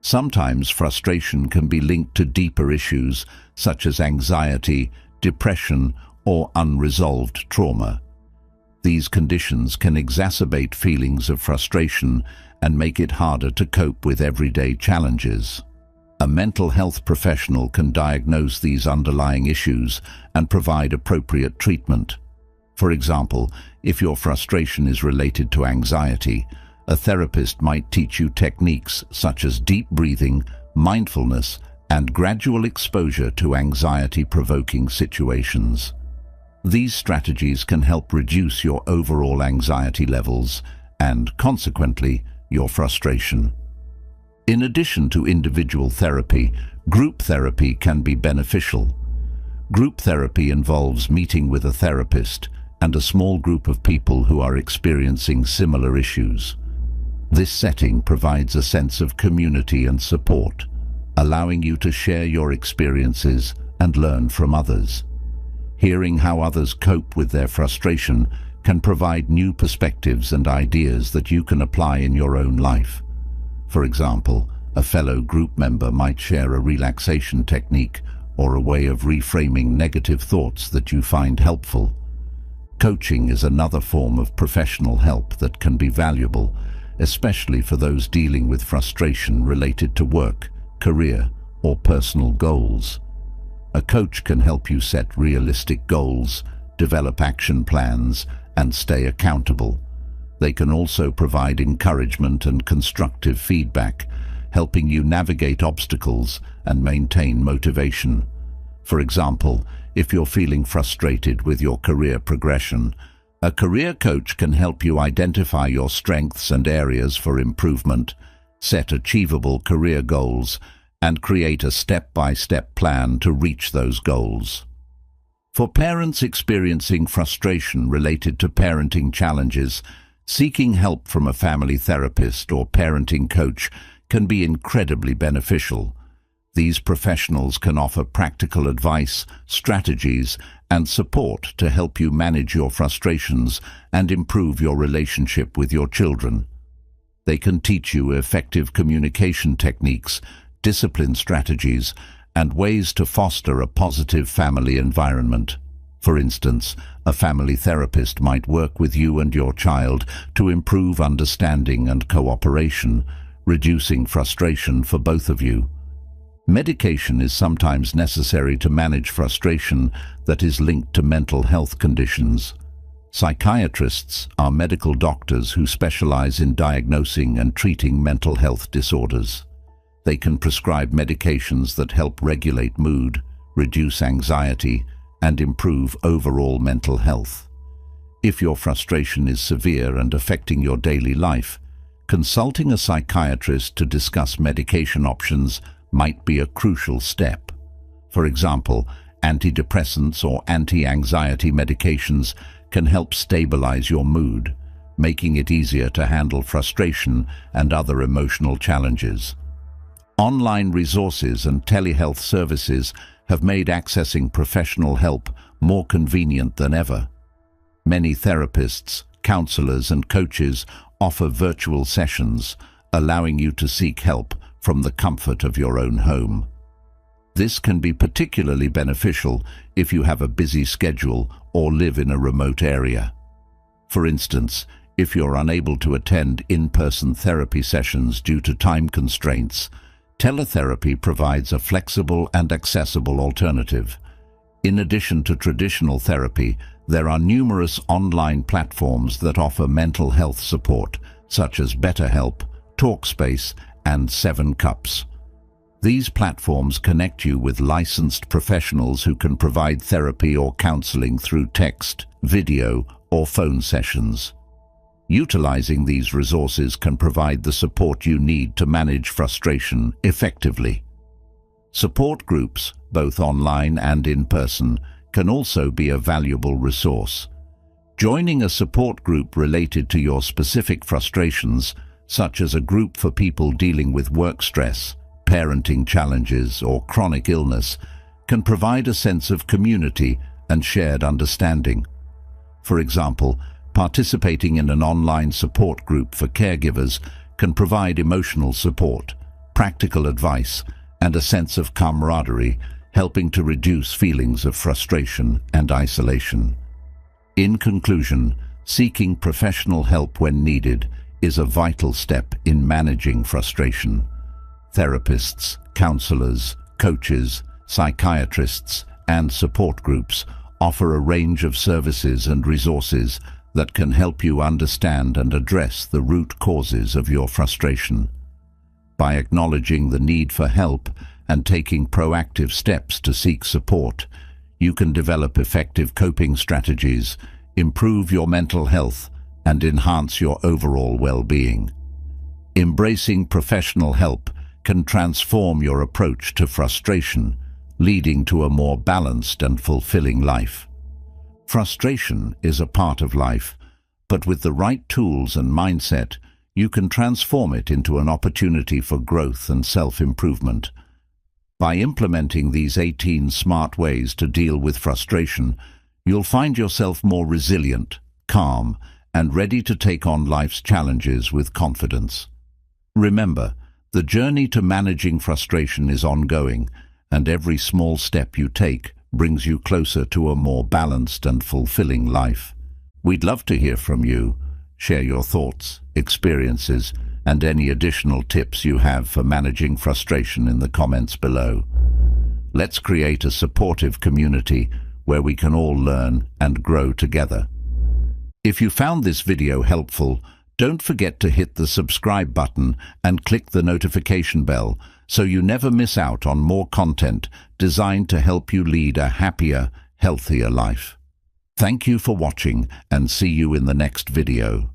Sometimes frustration can be linked to deeper issues such as anxiety, depression, or unresolved trauma. These conditions can exacerbate feelings of frustration and make it harder to cope with everyday challenges. A mental health professional can diagnose these underlying issues and provide appropriate treatment. For example, if your frustration is related to anxiety, a therapist might teach you techniques such as deep breathing, mindfulness, and gradual exposure to anxiety-provoking situations. These strategies can help reduce your overall anxiety levels and, consequently, your frustration. In addition to individual therapy, group therapy can be beneficial. Group therapy involves meeting with a therapist and a small group of people who are experiencing similar issues. This setting provides a sense of community and support, allowing you to share your experiences and learn from others. Hearing how others cope with their frustration can provide new perspectives and ideas that you can apply in your own life. For example, a fellow group member might share a relaxation technique or a way of reframing negative thoughts that you find helpful. Coaching is another form of professional help that can be valuable, especially for those dealing with frustration related to work, career, or personal goals. A coach can help you set realistic goals, develop action plans, and stay accountable. They can also provide encouragement and constructive feedback, helping you navigate obstacles and maintain motivation. For example, if you're feeling frustrated with your career progression, a career coach can help you identify your strengths and areas for improvement, set achievable career goals, and create a step-by-step plan to reach those goals. For parents experiencing frustration related to parenting challenges, seeking help from a family therapist or parenting coach can be incredibly beneficial. These professionals can offer practical advice, strategies, and support to help you manage your frustrations and improve your relationship with your children. They can teach you effective communication techniques, discipline strategies, and ways to foster a positive family environment. For instance, a family therapist might work with you and your child to improve understanding and cooperation, reducing frustration for both of you. Medication is sometimes necessary to manage frustration that is linked to mental health conditions. Psychiatrists are medical doctors who specialize in diagnosing and treating mental health disorders. They can prescribe medications that help regulate mood, reduce anxiety, and improve overall mental health. If your frustration is severe and affecting your daily life, consulting a psychiatrist to discuss medication options might be a crucial step. For example, antidepressants or anti-anxiety medications can help stabilize your mood, making it easier to handle frustration and other emotional challenges. Online resources and telehealth services have made accessing professional help more convenient than ever. Many therapists, counselors, and coaches offer virtual sessions, allowing you to seek help from the comfort of your own home. This can be particularly beneficial if you have a busy schedule or live in a remote area. For instance, if you're unable to attend in-person therapy sessions due to time constraints, teletherapy provides a flexible and accessible alternative. In addition to traditional therapy, there are numerous online platforms that offer mental health support, such as BetterHelp, Talkspace, and 7 Cups. These platforms connect you with licensed professionals who can provide therapy or counseling through text, video, or phone sessions. Utilizing these resources can provide the support you need to manage frustration effectively. Support groups, both online and in person, can also be a valuable resource. Joining a support group related to your specific frustrations, such as a group for people dealing with work stress, parenting challenges, or chronic illness, can provide a sense of community and shared understanding. For example, participating in an online support group for caregivers can provide emotional support, practical advice, and a sense of camaraderie, helping to reduce feelings of frustration and isolation. In conclusion, seeking professional help when needed is a vital step in managing frustration. Therapists, counselors, coaches, psychiatrists, and support groups offer a range of services and resources that can help you understand and address the root causes of your frustration. By acknowledging the need for help and taking proactive steps to seek support, you can develop effective coping strategies, improve your mental health, and enhance your overall well-being. Embracing professional help can transform your approach to frustration, leading to a more balanced and fulfilling life. Frustration is a part of life, but with the right tools and mindset, you can transform it into an opportunity for growth and self-improvement. By implementing these 18 smart ways to deal with frustration, you'll find yourself more resilient, calm, and ready to take on life's challenges with confidence. Remember, the journey to managing frustration is ongoing, and every small step you take brings you closer to a more balanced and fulfilling life. We'd love to hear from you. Share your thoughts, experiences, and any additional tips you have for managing frustration in the comments below. Let's create a supportive community where we can all learn and grow together. If you found this video helpful, don't forget to hit the subscribe button and click the notification bell so you never miss out on more content designed to help you lead a happier, healthier life. Thank you for watching, and see you in the next video.